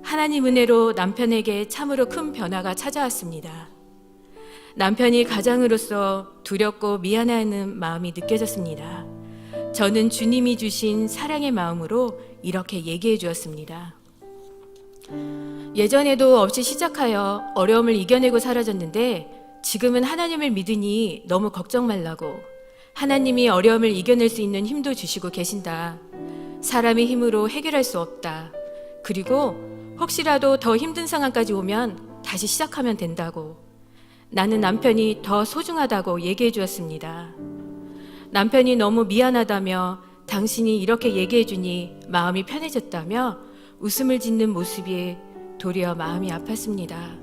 하나님 은혜로 남편에게 참으로 큰 변화가 찾아왔습니다. 남편이 가장으로서 두렵고 미안해하는 마음이 느껴졌습니다. 저는 주님이 주신 사랑의 마음으로 이렇게 얘기해 주었습니다. 예전에도 없이 시작하여 어려움을 이겨내고 사라졌는데 지금은 하나님을 믿으니 너무 걱정 말라고. 하나님이 어려움을 이겨낼 수 있는 힘도 주시고 계신다. 사람의 힘으로 해결할 수 없다. 그리고 혹시라도 더 힘든 상황까지 오면 다시 시작하면 된다고. 나는 남편이 더 소중하다고 얘기해 주었습니다. 남편이 너무 미안하다며 당신이 이렇게 얘기해 주니 마음이 편해졌다며 웃음을 짓는 모습이 도리어 마음이 아팠습니다.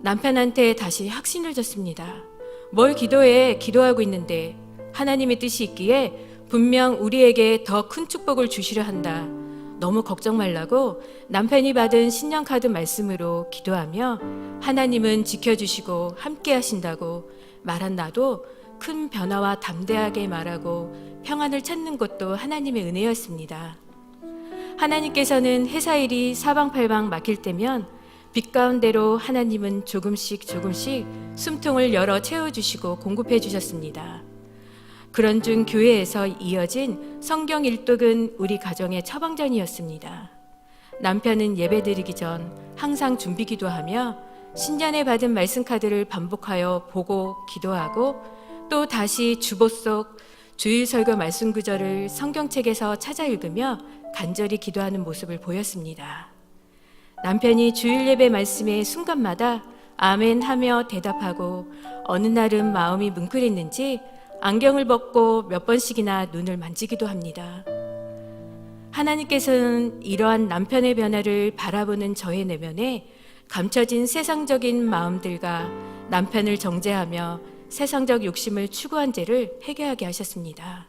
남편한테 다시 확신을 줬습니다. 뭘 기도해? 기도하고 있는데 하나님의 뜻이 있기에 분명 우리에게 더 큰 축복을 주시려 한다. 너무 걱정 말라고 남편이 받은 신년카드 말씀으로 기도하며 하나님은 지켜주시고 함께 하신다고 말한 나도 큰 변화와 담대하게 말하고 평안을 찾는 것도 하나님의 은혜였습니다. 하나님께서는 회사 일이 사방팔방 막힐 때면 빛 가운데로 하나님은 조금씩 숨통을 열어 채워주시고 공급해 주셨습니다. 그런 중 교회에서 이어진 성경 일독은 우리 가정의 처방전이었습니다. 남편은 예배드리기 전 항상 준비 기도하며 신년에 받은 말씀 카드를 반복하여 보고 기도하고 또 다시 주보 속 주일 설교 말씀 구절을 성경책에서 찾아 읽으며 간절히 기도하는 모습을 보였습니다. 남편이 주일 예배 말씀에 순간마다 아멘 하며 대답하고 어느 날은 마음이 뭉클했는지 안경을 벗고 몇 번씩이나 눈을 만지기도 합니다. 하나님께서는 이러한 남편의 변화를 바라보는 저의 내면에 감춰진 세상적인 마음들과 남편을 정죄하며 세상적 욕심을 추구한 죄를 회개하게 하셨습니다.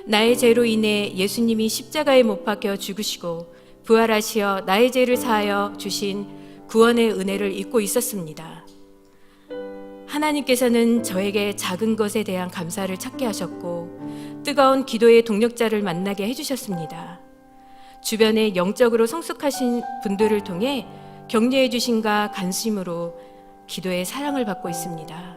나의 죄로 인해 예수님이 십자가에 못 박혀 죽으시고 부활하시어 나의 죄를 사하여 주신 구원의 은혜를 잊고 있었습니다. 하나님께서는 저에게 작은 것에 대한 감사를 찾게 하셨고 뜨거운 기도의 동력자를 만나게 해주셨습니다. 주변에 영적으로 성숙하신 분들을 통해 격려해 주심과 관심으로 기도의 사랑을 받고 있습니다.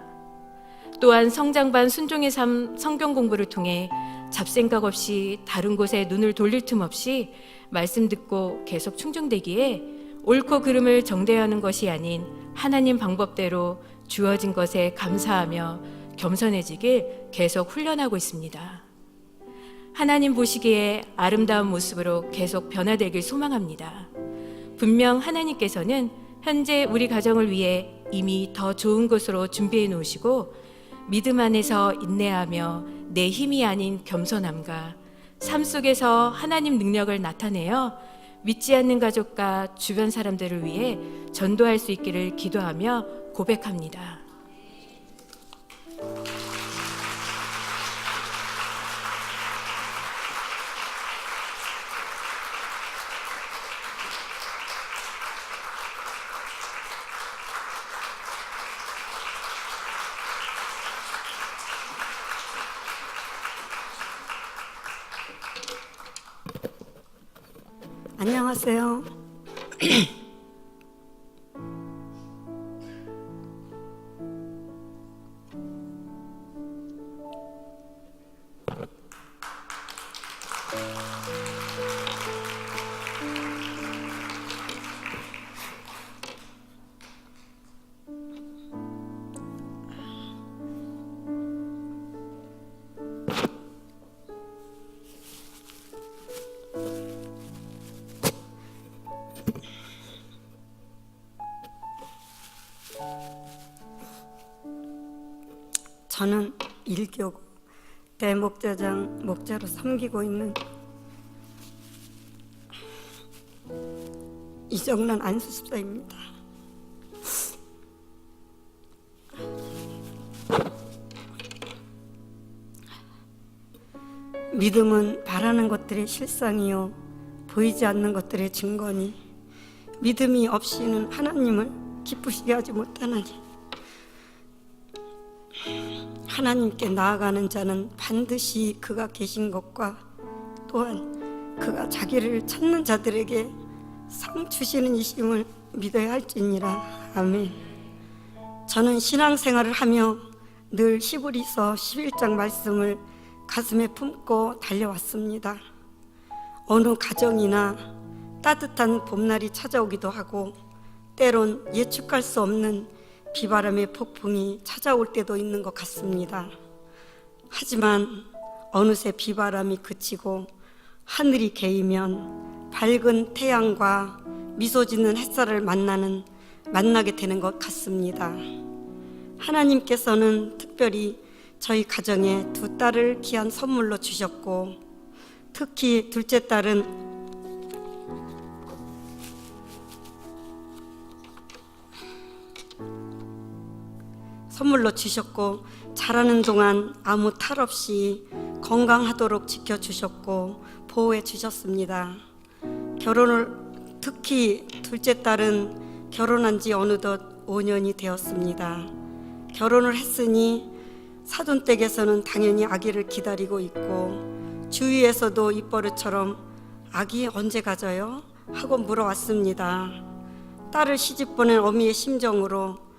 또한 성장반 순종의 삶 성경 공부를 통해 잡생각 없이 다른 곳에 눈을 돌릴 틈 없이 말씀 듣고 계속 충족되기에 옳고 그름을 정대하는 것이 아닌 하나님 방법대로 주어진 것에 감사하며 겸손해지길 계속 훈련하고 있습니다. 하나님 보시기에 아름다운 모습으로 계속 변화되길 소망합니다. 분명 하나님께서는 현재 우리 가정을 위해 이미 더 좋은 것으로 준비해 놓으시고 믿음 안에서 인내하며 내 힘이 아닌 겸손함과 삶 속에서 하나님 능력을 나타내어 믿지 않는 가족과 주변 사람들을 위해 전도할 수 있기를 기도하며 고백합니다. 안녕하세요. 저는 일교구 대목자장 목자로 섬기고 있는 이정란 안수집사입니다. 믿음은 바라는 것들의 실상이요 보이지 않는 것들의 증거니 믿음이 없이는 하나님을 기쁘시게 하지 못하나니 하나님께 나아가는 자는 반드시 그가 계신 것과 또한 그가 자기를 찾는 자들에게 상 주시는 이심을 믿어야 할지니라. 아멘. 저는 신앙생활을 하며 늘 히브리서 11장 말씀을 가슴에 품고 달려왔습니다. 어느 가정이나 따뜻한 봄날이 찾아오기도 하고 때론 예측할 수 없는 비바람의 폭풍이 찾아올 때도 있는 것 같습니다. 하지만 어느새 비바람이 그치고 하늘이 개이면 밝은 태양과 미소 짓는 햇살을 만나게 되는 것 같습니다. 하나님께서는 특별히 저희 가정에 두 딸을 귀한 선물로 주셨고 특히 둘째 딸은 선물로 주셨고 자라는 동안 아무 탈 없이 건강하도록 지켜주셨고 보호해 주셨습니다. 특히 둘째 딸은 결혼한 지 어느덧 5년이 되었습니다. 결혼을 했으니 사돈댁에서는 당연히 아기를 기다리고 있고 주위에서도 입버릇처럼 아기 언제 가져요? 하고 물어왔습니다. 딸을 시집 보낸 어미의 심정으로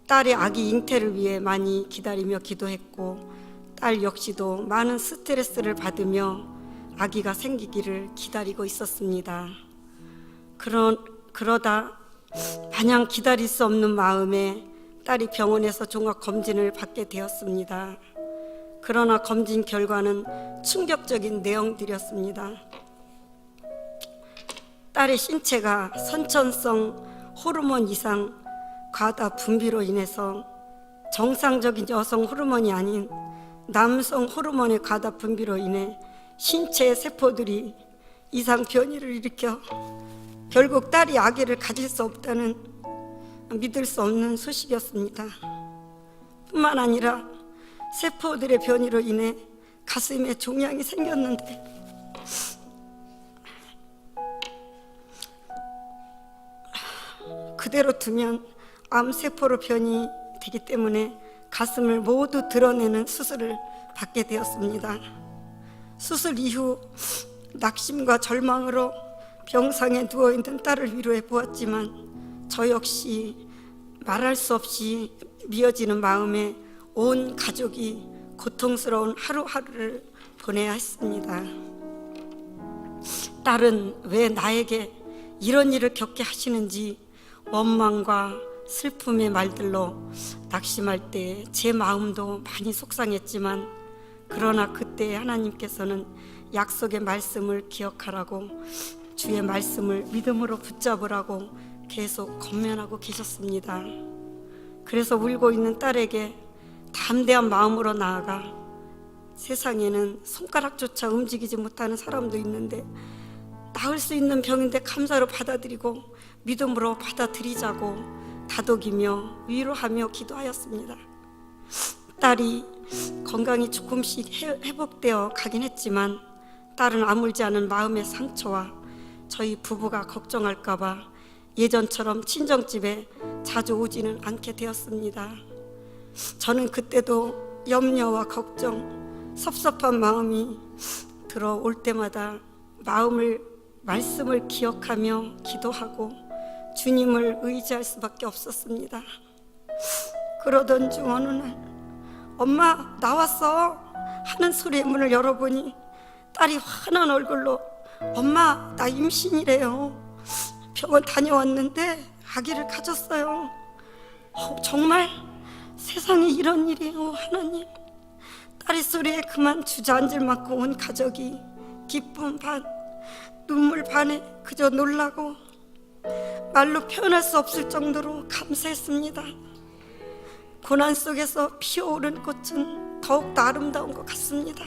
딸의 아기 잉태를 위해 많이 기다리며 기도했고 딸 역시도 많은 스트레스를 받으며 아기가 생기기를 기다리고 있었습니다. 그러다 마냥 기다릴 수 없는 마음에 딸이 병원에서 종합검진을 받게 되었습니다. 그러나 검진 결과는 충격적인 내용들이었습니다. 딸의 신체가 선천성 호르몬 이상 과다 분비로 인해서 정상적인 여성 호르몬이 아닌 남성 호르몬의 과다 분비로 인해 신체의 세포들이 이상 변이를 일으켜 결국 딸이 아기를 가질 수 없다는 믿을 수 없는 소식이었습니다. 뿐만 아니라 세포들의 변이로 인해 가슴에 종양이 생겼는데 그대로 두면 암세포로 변이되기 때문에 가슴을 모두 드러내는 수술을 받게 되었습니다. 수술 이후 낙심과 절망으로 병상에 누워있는 딸을 위로해 보았지만 저 역시 말할 수 없이 미어지는 마음에 온 가족이 고통스러운 하루하루를 보내야 했습니다. 딸은 왜 나에게 이런 일을 겪게 하시는지 원망과 슬픔의 말들로 낙심할 때 제 마음도 많이 속상했지만 그러나 그때 하나님께서는 약속의 말씀을 기억하라고 주의 말씀을 믿음으로 붙잡으라고 계속 권면하고 계셨습니다. 그래서 울고 있는 딸에게 담대한 마음으로 나아가 세상에는 손가락조차 움직이지 못하는 사람도 있는데 나을 수 있는 병인데 감사로 받아들이고 믿음으로 받아들이자고 다독이며 위로하며 기도하였습니다. 딸이 건강이 조금씩 회복되어 가긴 했지만 딸은 아물지 않은 마음의 상처와 저희 부부가 걱정할까 봐 예전처럼 친정집에 자주 오지는 않게 되었습니다. 저는 그때도 염려와 걱정, 섭섭한 마음이 들어올 때마다 마음을 말씀을 기억하며 기도하고 주님을 의지할 수밖에 없었습니다. 그러던 중 어느 날 엄마 나왔어 하는 소리에 문을 열어보니 딸이 환한 얼굴로 엄마 나 임신이래요. 병원 다녀왔는데 아기를 가졌어요. 정말 세상에 이런 일이에요 하나님. 딸의 소리에 그만 주저앉을 만큼 온 가족이 기쁨 반 눈물 반에 그저 놀라고 말로 표현할 수 없을 정도로 감사했습니다. 고난 속에서 피어오른 꽃은 더욱더 아름다운 것 같습니다.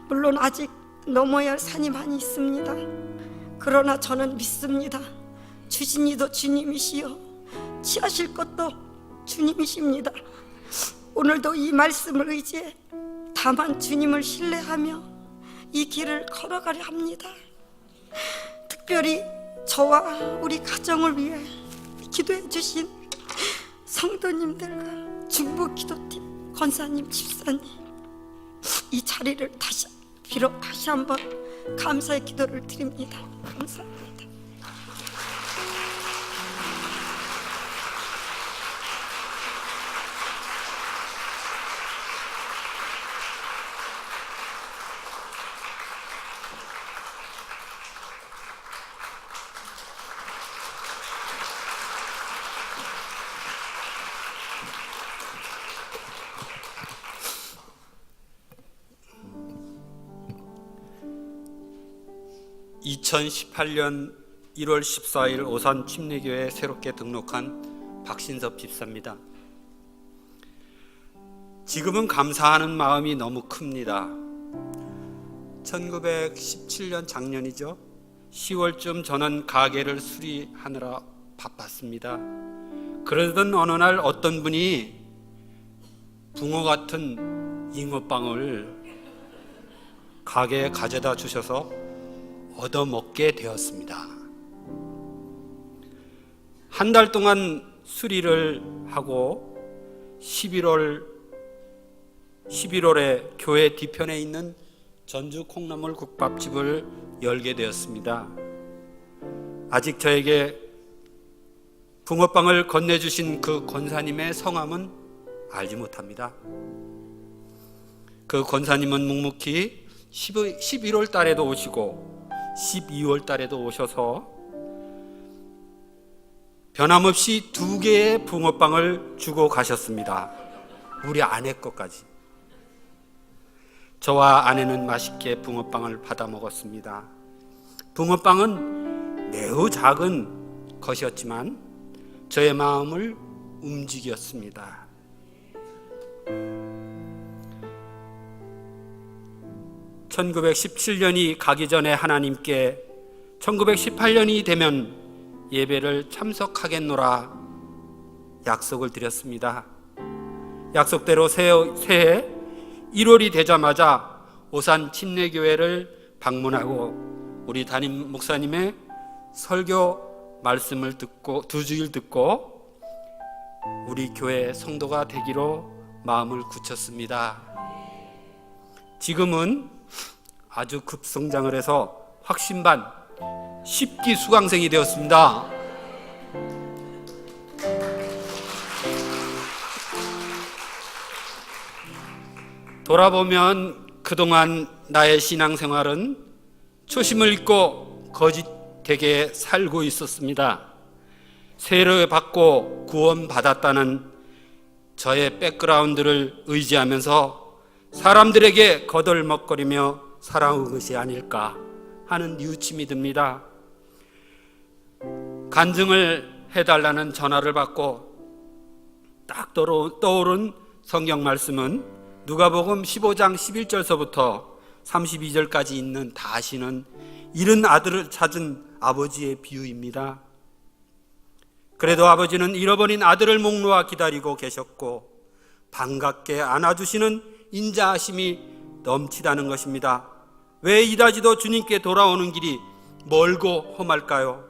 물론 아직 넘어야 할 산이 많이 있습니다. 그러나 저는 믿습니다. 주신이도 주님이시여 취하실 것도 주님이십니다. 오늘도 이 말씀을 의지해 다만 주님을 신뢰하며 이 길을 걸어가려 합니다. 특별히 저와 우리 가정을 위해 기도해 주신 성도님들과 중보기도팀 권사님, 집사님, 이 자리를 다시 한번 감사의 기도를 드립니다. 감사합니다. (2018년 1월 14일) 오산 침례교회에 새롭게 등록한 박신섭 집사입니다. 지금은 감사하는 마음이 너무 큽니다. 1917년 작년이죠. 10월쯤 저는 가게를 수리하느라 바빴습니다. 그러던 어느 날 어떤 분이 붕어 같은 잉어빵을 가게에 가져다 주셔서 얻어먹게 되었습니다. 한 달 동안 수리를 하고 11월에 교회 뒤편에 있는 전주 콩나물 국밥집을 열게 되었습니다. 아직 저에게 붕어빵을 건네주신 그 권사님의 성함은 알지 못합니다. 그 권사님은 묵묵히 11월 달에도 오시고 12월 달에도 오셔서 변함없이 2개의 붕어빵을 주고 가셨습니다. 우리 아내 것까지. 저와 아내는 맛있게 붕어빵을 받아 먹었습니다. 붕어빵은 매우 작은 것이었지만 저의 마음을 움직였습니다. (1917년이) 가기 전에 하나님께 1918년이 되면 예배를 참석하겠노라 약속을 드렸습니다. 약속대로 새해 1월이 되자마자 오산 침례교회를 방문하고 우리 담임 목사님의 설교 말씀을 듣고 2주일 듣고 우리 교회 성도가 되기로 마음을 굳혔습니다. 지금은 아주 급성장을 해서 확신반 10기 수강생이 되었습니다. 돌아보면 그동안 나의 신앙생활은 초심을 잃고 거짓되게 살고 있었습니다. 세례 받고 구원받았다는 저의 백그라운드를 의지하면서 사람들에게 거들먹거리며 살아온 것이 아닐까 하는 뉘우침이 듭니다. 간증을 해달라는 전화를 받고 딱 떠오른 성경 말씀은 누가복음 15장 11절서부터 32절까지 있는 다시는 잃은 아들을 찾은 아버지의 비유입니다. 그래도 아버지는 잃어버린 아들을 목 놓아 기다리고 계셨고 반갑게 안아주시는 인자하심이 넘치다는 것입니다. 왜 이다지도 주님께 돌아오는 길이 멀고 험할까요?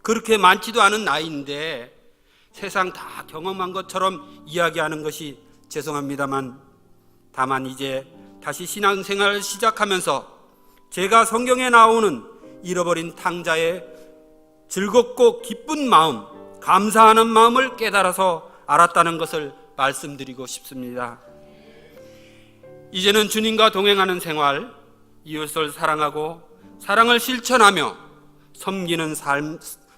그렇게 많지도 않은 나이인데 세상 다 경험한 것처럼 이야기하는 것이 죄송합니다만, 다만 이제 다시 신앙생활을 시작하면서 제가 성경에 나오는 잃어버린 탕자의 즐겁고 기쁜 마음, 감사하는 마음을 깨달아서 알았다는 것을 말씀드리고 싶습니다. 이제는 주님과 동행하는 생활, 이웃을 사랑하고 사랑을 실천하며 섬기는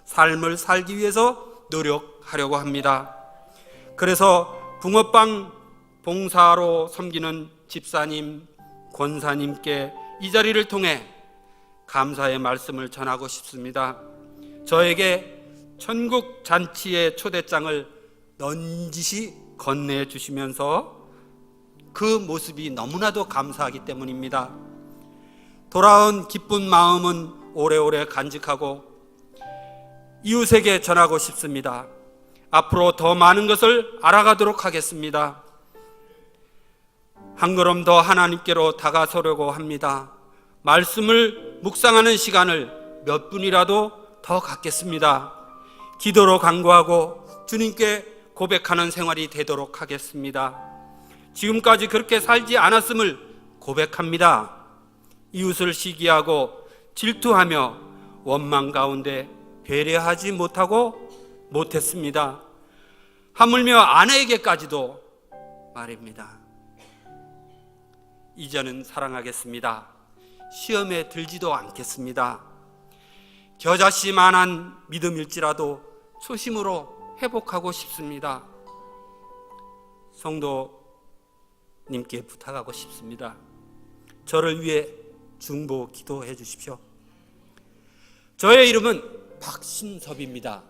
삶을 살기 위해서 노력하려고 합니다. 그래서 붕어빵 봉사로 섬기는 집사님, 권사님께 이 자리를 통해 감사의 말씀을 전하고 싶습니다. 저에게 천국 잔치의 초대장을 넌지시 건네주시면서 그 모습이 너무나도 감사하기 때문입니다. 돌아온 기쁜 마음은 오래오래 간직하고 이웃에게 전하고 싶습니다. 앞으로 더 많은 것을 알아가도록 하겠습니다. 한 걸음 더 하나님께로 다가서려고 합니다. 말씀을 묵상하는 시간을 몇 분이라도 더 갖겠습니다. 기도로 간구하고 주님께 고백하는 생활이 되도록 하겠습니다. 지금까지 그렇게 살지 않았음을 고백합니다. 이웃을 시기하고 질투하며 원망 가운데 배려하지 못했습니다. 하물며 아내에게까지도 말입니다. 이제는 사랑하겠습니다. 시험에 들지도 않겠습니다. 겨자씨만한 믿음일지라도 초심으로 회복하고 싶습니다. 성도님께 부탁하고 싶습니다. 저를 위해 중보 기도해 주십시오. 저의 이름은 박신섭입니다.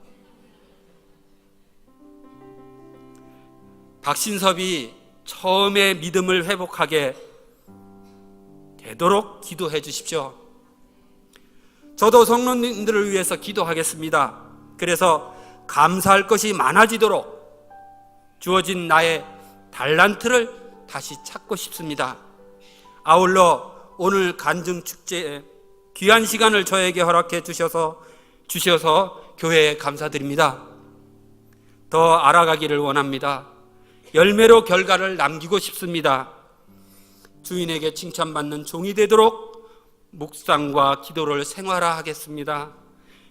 박신섭이 처음에 믿음을 회복하게 되도록 기도해 주십시오. 저도 성도님들을 위해서 기도하겠습니다. 그래서 감사할 것이 많아지도록 주어진 나의 달란트를 다시 찾고 싶습니다. 아울러 오늘 간증축제에 귀한 시간을 저에게 허락해 주셔서 교회에 감사드립니다. 더 알아가기를 원합니다. 열매로 결과를 남기고 싶습니다. 주인에게 칭찬받는 종이 되도록 묵상과 기도를 생활화하겠습니다.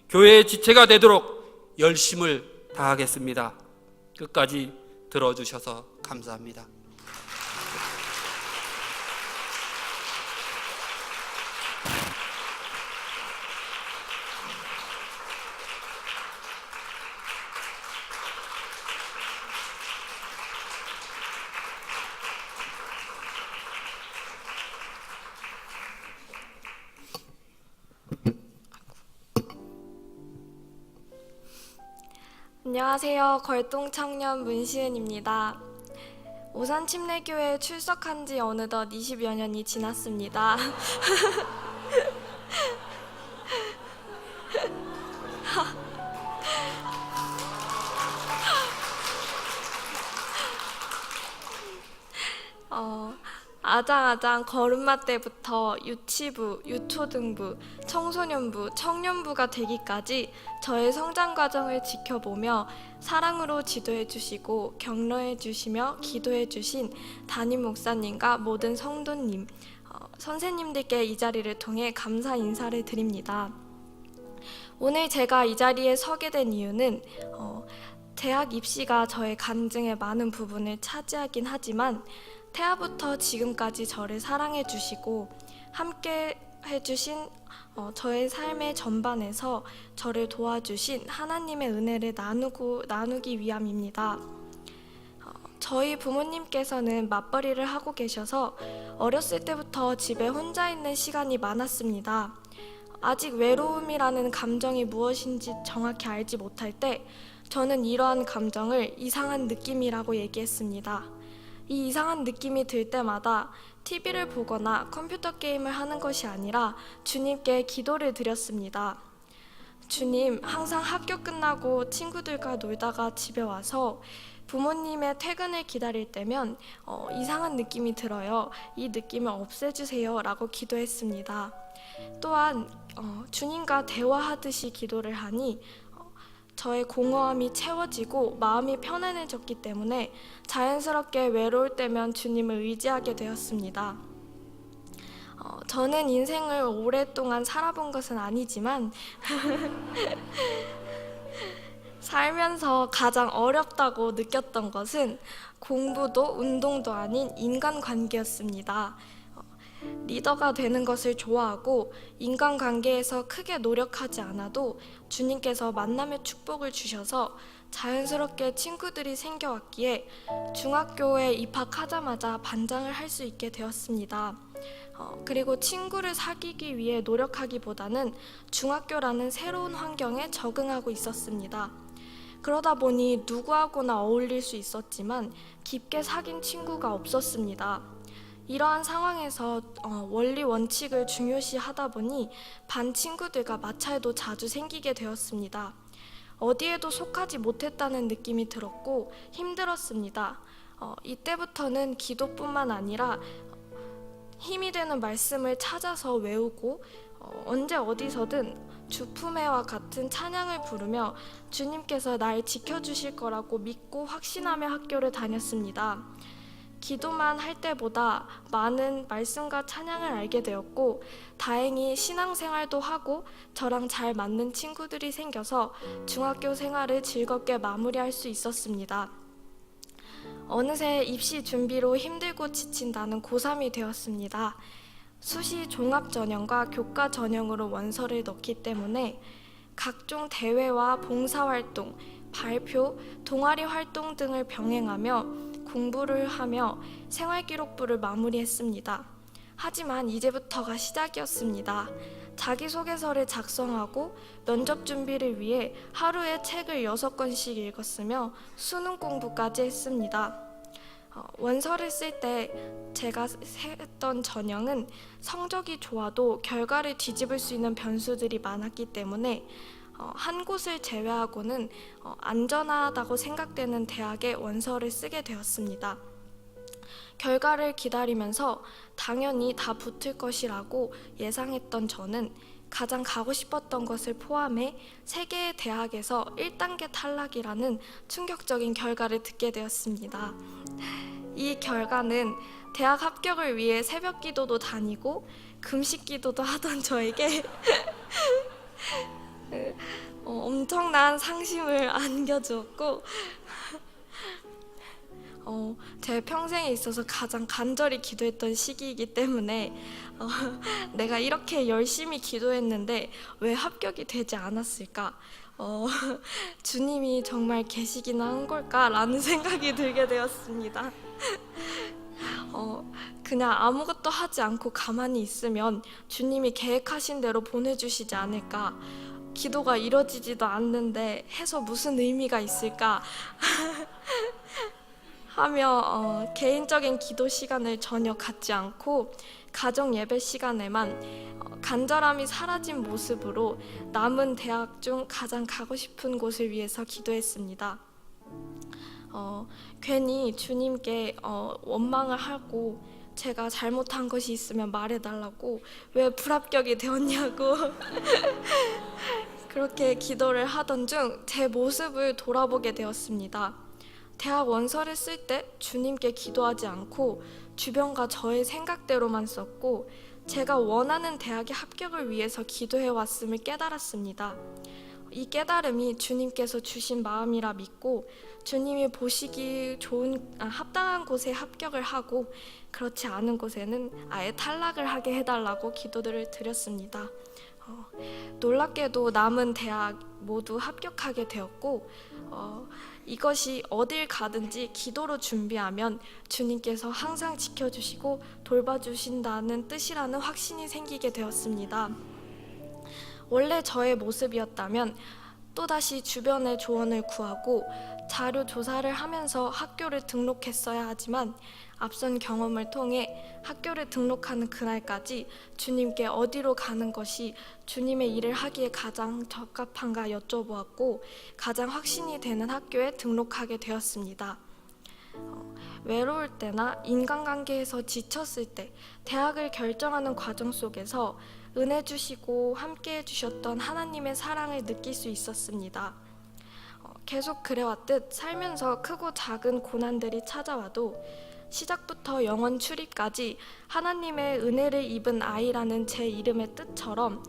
교회의 지체가 되도록 열심을 다하겠습니다. 끝까지 들어주셔서 감사합니다. 안녕하세요. 걸동청년 문시은입니다. 오산침례교회에 출석한 지 어느덧 20여 년이 지났습니다. 아장아장 걸음마 때부터 유치부, 유초등부, 청소년부, 청년부가 되기까지 저의 성장 과정을 지켜보며 사랑으로 지도해 주시고 격려해 주시며 기도해 주신 담임 목사님과 모든 성도님, 선생님들께 이 자리를 통해 감사 인사를 드립니다. 오늘 제가 이 자리에 서게 된 이유는 대학 입시가 저의 간증의 많은 부분을 차지하긴 하지만 태아부터 지금까지 저를 사랑해 주시고 함께 해주신 저의 삶의 전반에서 저를 도와주신 하나님의 은혜를 나누기 위함입니다. 저희 부모님께서는 맞벌이를 하고 계셔서 어렸을 때부터 집에 혼자 있는 시간이 많았습니다. 아직 외로움이라는 감정이 무엇인지 정확히 알지 못할 때 저는 이러한 감정을 이상한 느낌이라고 얘기했습니다. 이 이상한 느낌이 들 때마다 TV를 보거나 컴퓨터 게임을 하는 것이 아니라 주님께 기도를 드렸습니다. 주님, 항상 학교 끝나고 친구들과 놀다가 집에 와서 부모님의 퇴근을 기다릴 때면 이상한 느낌이 들어요. 이 느낌을 없애주세요 라고 기도했습니다. 또한 주님과 대화하듯이 기도를 하니 저의 공허함이 채워지고 마음이 편안해졌기 때문에 자연스럽게 외로울 때면 주님을 의지하게 되었습니다. 저는 인생을 오랫동안 살아본 것은 아니지만 살면서 가장 어렵다고 느꼈던 것은 공부도 운동도 아닌 인간관계였습니다. 리더가 되는 것을 좋아하고 인간관계에서 크게 노력하지 않아도 주님께서 만남의 축복을 주셔서 자연스럽게 친구들이 생겨왔기에 중학교에 입학하자마자 반장을 할 수 있게 되었습니다. 그리고 친구를 사귀기 위해 노력하기보다는 중학교라는 새로운 환경에 적응하고 있었습니다. 그러다 보니 누구하고나 어울릴 수 있었지만 깊게 사귄 친구가 없었습니다. 이러한 상황에서 원리 원칙을 중요시하다 보니 반 친구들과 마찰도 자주 생기게 되었습니다. 어디에도 속하지 못했다는 느낌이 들었고 힘들었습니다. 이때부터는 기도뿐만 아니라 힘이 되는 말씀을 찾아서 외우고 언제 어디서든 주품회와 같은 찬양을 부르며 주님께서 날 지켜주실 거라고 믿고 확신하며 학교를 다녔습니다. 기도만 할 때보다 많은 말씀과 찬양을 알게 되었고 다행히 신앙생활도 하고 저랑 잘 맞는 친구들이 생겨서 중학교 생활을 즐겁게 마무리할 수 있었습니다. 어느새 입시 준비로 힘들고 지친 나는 고3이 되었습니다. 수시 종합 전형과 교과 전형으로 원서를 넣기 때문에 각종 대회와 봉사활동, 발표, 동아리 활동 등을 병행하며 공부를 하며 생활기록부를 마무리했습니다. 하지만 이제부터가 시작이었습니다. 자기소개서를 작성하고 면접 준비를 위해 하루에 책을 6권씩 읽었으며 수능 공부까지 했습니다. 원서를 쓸 때 제가 했던 전형은 성적이 좋아도 결과를 뒤집을 수 있는 변수들이 많았기 때문에 한 곳을 제외하고는 안전하다고 생각되는 대학에 원서를 쓰게 되었습니다. 결과를 기다리면서 당연히 다 붙을 것이라고 예상했던 저는 가장 가고 싶었던 것을 포함해 3개의 대학에서 1단계 탈락이라는 충격적인 결과를 듣게 되었습니다. 이 결과는 대학 합격을 위해 새벽 기도도 다니고 금식 기도도 하던 저에게 엄청난 상심을 안겨주었고 제 평생에 있어서 가장 간절히 기도했던 시기이기 때문에 내가 이렇게 열심히 기도했는데 왜 합격이 되지 않았을까? 주님이 정말 계시기나 한 걸까라는 생각이 들게 되었습니다. 그냥 아무것도 하지 않고 가만히 있으면 주님이 계획하신 대로 보내주시지 않을까? 기도가 이뤄지지도 않는데 해서 무슨 의미가 있을까? 하며 개인적인 기도 시간을 전혀 갖지 않고 가정 예배 시간에만 간절함이 사라진 모습으로 남은 대학 중 가장 가고 싶은 곳을 위해서 기도했습니다. 괜히 주님께 원망을 하고 제가 잘못한 것이 있으면 말해달라고 왜 불합격이 되었냐고 그렇게 기도를 하던 중 제 모습을 돌아보게 되었습니다. 대학 원서를 쓸 때 주님께 기도하지 않고 주변과 저의 생각대로만 썼고 제가 원하는 대학의 합격을 위해서 기도해 왔음을 깨달았습니다. 이 깨달음이 주님께서 주신 마음이라 믿고 주님이 보시기 좋은 합당한 곳에 합격을 하고 그렇지 않은 곳에는 아예 탈락을 하게 해달라고 기도를 드렸습니다. 놀랍게도 남은 대학 모두 합격하게 되었고 이것이 어딜 가든지 기도로 준비하면 주님께서 항상 지켜주시고 돌봐주신다는 뜻이라는 확신이 생기게 되었습니다. 원래 저의 모습이었다면 또다시 주변의 조언을 구하고 자료 조사를 하면서 학교를 등록했어야 하지만 앞선 경험을 통해 학교를 등록하는 그날까지 주님께 어디로 가는 것이 주님의 일을 하기에 가장 적합한가 여쭤보았고 가장 확신이 되는 학교에 등록하게 되었습니다. 외로울 때나 인간관계에서 지쳤을 때 대학을 결정하는 과정 속에서 은혜 주시고 함께해 주셨던 하나님의 사랑을 느낄 수 있었습니다. 계속 그래왔듯 살면서 크고 작은 고난들이 찾아와도 시작부터 영원 출입까지 하나님의 은혜를 입은 아이라는 제 이름의 뜻처럼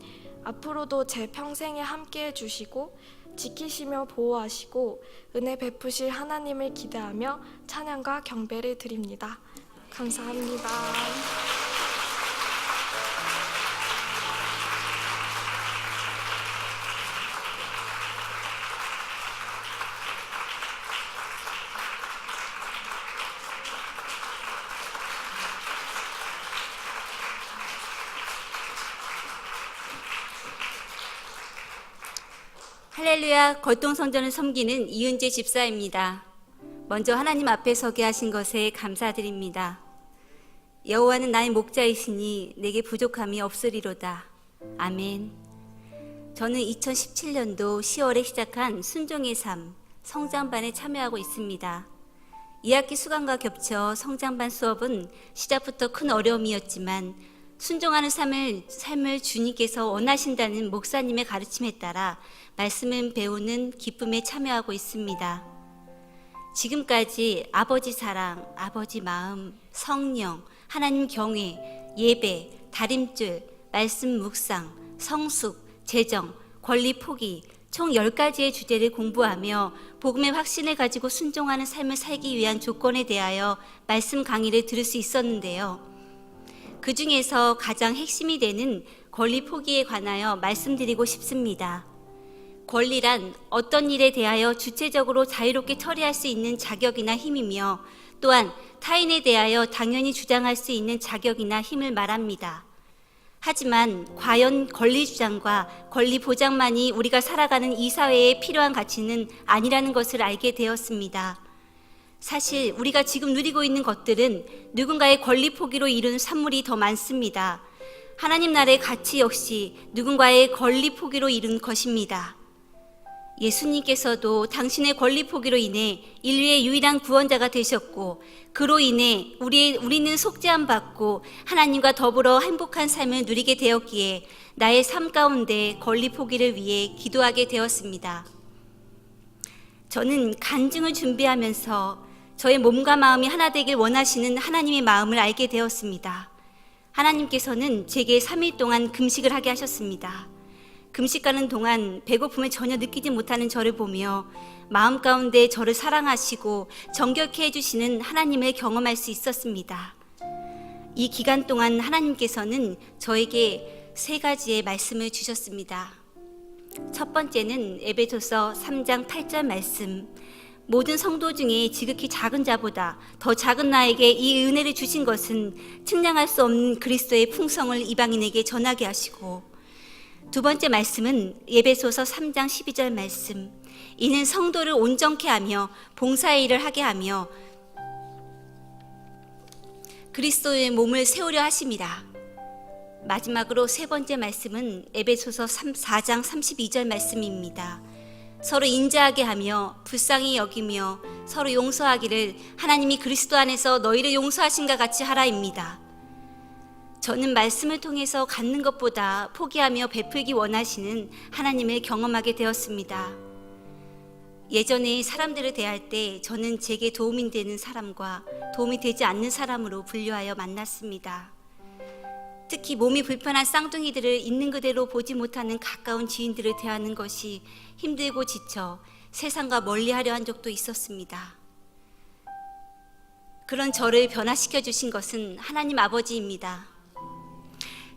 앞으로도 제 평생에 함께해 주시고 지키시며 보호하시고 은혜 베푸실 하나님을 기대하며 찬양과 경배를 드립니다. 감사합니다. 할렐루야, 걸동성전을 섬기는 이은재 집사입니다. 먼저 하나님 앞에 서게 하신 것에 감사드립니다. 여호와는 나의 목자이시니 내게 부족함이 없으리로다. 아멘. 저는 2017년도 10월에 시작한 순종의 삶 성장반에 참여하고 있습니다. 2학기 수강과 겹쳐 성장반 수업은 시작부터 큰 어려움이었지만 순종하는 삶을 주님께서 원하신다는 목사님의 가르침에 따라 말씀을 배우는 기쁨에 참여하고 있습니다. 지금까지 아버지 사랑, 아버지 마음, 성령, 하나님 경외, 예배, 다림줄, 말씀 묵상, 성숙, 재정, 권리 포기 총 10가지의 주제를 공부하며 복음의 확신을 가지고 순종하는 삶을 살기 위한 조건에 대하여 말씀 강의를 들을 수 있었는데요. 그 중에서 가장 핵심이 되는 권리 포기에 관하여 말씀드리고 싶습니다. 권리란 어떤 일에 대하여 주체적으로 자유롭게 처리할 수 있는 자격이나 힘이며 또한 타인에 대하여 당연히 주장할 수 있는 자격이나 힘을 말합니다. 하지만 과연 권리 주장과 권리 보장만이 우리가 살아가는 이 사회에 필요한 가치는 아니라는 것을 알게 되었습니다. 사실 우리가 지금 누리고 있는 것들은 누군가의 권리 포기로 이룬 산물이 더 많습니다. 하나님 나라의 가치 역시 누군가의 권리 포기로 이룬 것입니다. 예수님께서도 당신의 권리 포기로 인해 인류의 유일한 구원자가 되셨고 그로 인해 우리는 속죄함 받고 하나님과 더불어 행복한 삶을 누리게 되었기에 나의 삶 가운데 권리 포기를 위해 기도하게 되었습니다. 저는 간증을 준비하면서 저의 몸과 마음이 하나 되길 원하시는 하나님의 마음을 알게 되었습니다. 하나님께서는 제게 3일 동안 금식을 하게 하셨습니다. 금식하는 동안 배고픔을 전혀 느끼지 못하는 저를 보며 마음 가운데 저를 사랑하시고 정결케 해주시는 하나님을 경험할 수 있었습니다. 이 기간 동안 하나님께서는 저에게 3가지의 말씀을 주셨습니다. 첫 번째는 에베소서 3장 8절 말씀. 모든 성도 중에 지극히 작은 자보다 더 작은 나에게 이 은혜를 주신 것은 측량할 수 없는 그리스도의 풍성을 이방인에게 전하게 하시고, 두 번째 말씀은 에베소서 3장 12절 말씀. 이는 성도를 온전케 하며 봉사의 일을 하게 하며 그리스도의 몸을 세우려 하심이라. 마지막으로 3번째 말씀은 에베소서 4장 32절 말씀입니다. 서로 인자하게 하며 불쌍히 여기며 서로 용서하기를 하나님이 그리스도 안에서 너희를 용서하신가 같이 하라입니다. 저는 말씀을 통해서 갖는 것보다 포기하며 베풀기 원하시는 하나님을 경험하게 되었습니다. 예전에 사람들을 대할 때 저는 제게 도움이 되는 사람과 도움이 되지 않는 사람으로 분류하여 만났습니다. 특히 몸이 불편한 쌍둥이들을 있는 그대로 보지 못하는 가까운 지인들을 대하는 것이 힘들고 지쳐 세상과 멀리하려 한 적도 있었습니다. 그런 저를 변화시켜 주신 것은 하나님 아버지입니다.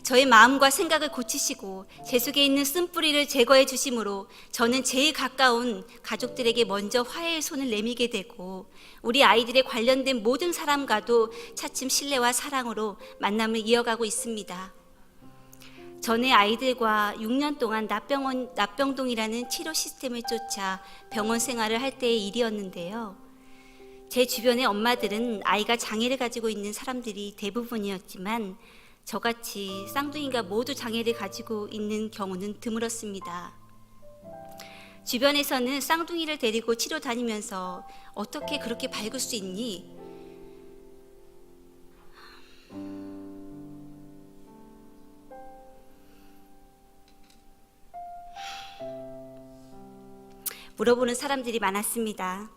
저의 마음과 생각을 고치시고 제 속에 있는 쓴뿌리를 제거해 주심으로 저는 제일 가까운 가족들에게 먼저 화해의 손을 내밀게 되고 우리 아이들에 관련된 모든 사람과도 차츰 신뢰와 사랑으로 만남을 이어가고 있습니다. 전에 아이들과 6년 동안 납병동이라는 치료 시스템을 쫓아 병원 생활을 할 때의 일이었는데요. 제 주변의 엄마들은 아이가 장애를 가지고 있는 사람들이 대부분이었지만 저같이 쌍둥이가 모두 장애를 가지고 있는 경우는 드물었습니다. 주변에서는 쌍둥이를 데리고 치료 다니면서 어떻게 그렇게 밝을 수 있니? 물어보는 사람들이 많았습니다.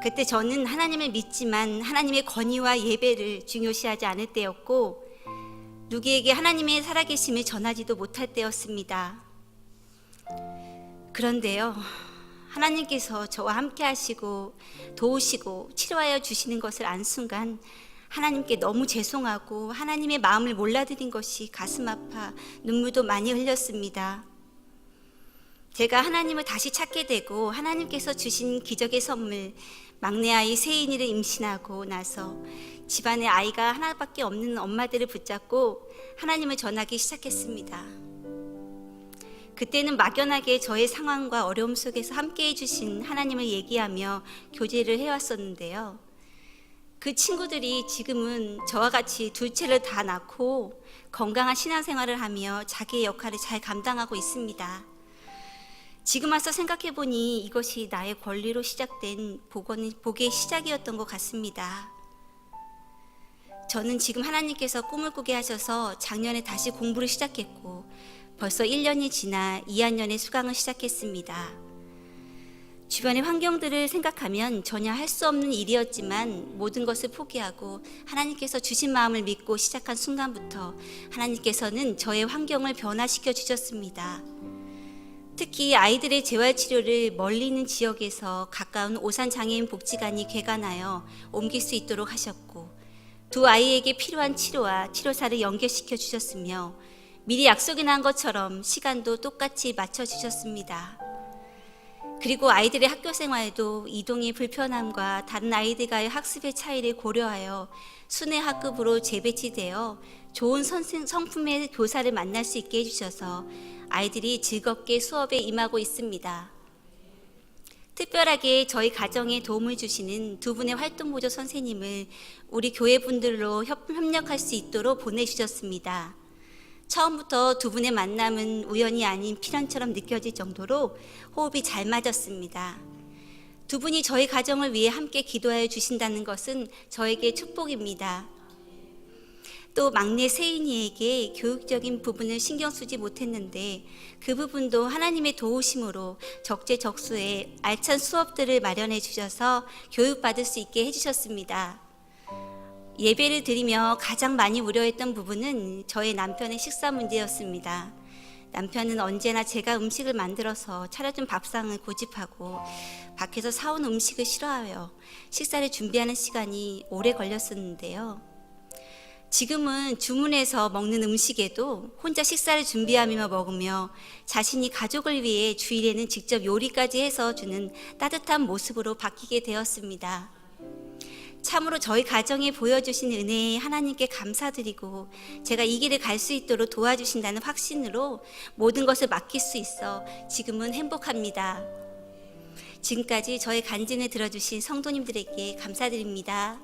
그때 저는 하나님을 믿지만 하나님의 권위와 예배를 중요시하지 않을 때였고 누구에게 하나님의 살아계심을 전하지도 못할 때였습니다. 그런데요, 하나님께서 저와 함께 하시고 도우시고 치료하여 주시는 것을 안 순간 하나님께 너무 죄송하고 하나님의 마음을 몰라드린 것이 가슴 아파 눈물도 많이 흘렸습니다. 제가 하나님을 다시 찾게 되고 하나님께서 주신 기적의 선물, 막내 아이 세인이를 임신하고 나서 집안에 아이가 하나밖에 없는 엄마들을 붙잡고 하나님을 전하기 시작했습니다. 그때는 막연하게 저의 상황과 어려움 속에서 함께해 주신 하나님을 얘기하며 교제를 해왔었는데요. 그 친구들이 지금은 저와 같이 둘째를 다 낳고 건강한 신앙생활을 하며 자기의 역할을 잘 감당하고 있습니다. 지금 와서 생각해보니 이것이 나의 권리로 시작된 복의 시작이었던 것 같습니다. 저는 지금 하나님께서 꿈을 꾸게 하셔서 작년에 다시 공부를 시작했고 벌써 1년이 지나 2학년의 수강을 시작했습니다. 주변의 환경들을 생각하면 전혀 할 수 없는 일이었지만 모든 것을 포기하고 하나님께서 주신 마음을 믿고 시작한 순간부터 하나님께서는 저의 환경을 변화시켜 주셨습니다. 특히 아이들의 재활치료를 멀리 있는 지역에서 가까운 오산장애인 복지관이 개관하여 옮길 수 있도록 하셨고 두 아이에게 필요한 치료와 치료사를 연결시켜 주셨으며 미리 약속이 난 것처럼 시간도 똑같이 맞춰 주셨습니다. 그리고 아이들의 학교 생활도 이동의 불편함과 다른 아이들과의 학습의 차이를 고려하여 순회 학급으로 재배치되어 좋은 성품의 교사를 만날 수 있게 해주셔서 아이들이 즐겁게 수업에 임하고 있습니다. 특별하게 저희 가정에 도움을 주시는 두 분의 활동보조 선생님을 우리 교회 분들로 협력할 수 있도록 보내주셨습니다. 처음부터 두 분의 만남은 우연이 아닌 필연처럼 느껴질 정도로 호흡이 잘 맞았습니다. 두 분이 저희 가정을 위해 함께 기도하여 주신다는 것은 저에게 축복입니다. 또 막내 세인이에게 교육적인 부분을 신경 쓰지 못했는데 그 부분도 하나님의 도우심으로 적재적소에 알찬 수업들을 마련해 주셔서 교육받을 수 있게 해주셨습니다. 예배를 드리며 가장 많이 우려했던 부분은 저의 남편의 식사 문제였습니다. 남편은 언제나 제가 음식을 만들어서 차려준 밥상을 고집하고 밖에서 사온 음식을 싫어하여 식사를 준비하는 시간이 오래 걸렸었는데요. 지금은 주문해서 먹는 음식에도 혼자 식사를 준비하며 먹으며 자신이 가족을 위해 주일에는 직접 요리까지 해서 주는 따뜻한 모습으로 바뀌게 되었습니다. 참으로 저희 가정에 보여주신 은혜에 하나님께 감사드리고 제가 이 길을 갈 수 있도록 도와주신다는 확신으로 모든 것을 맡길 수 있어 지금은 행복합니다. 지금까지 저의 간증을 들어주신 성도님들에게 감사드립니다.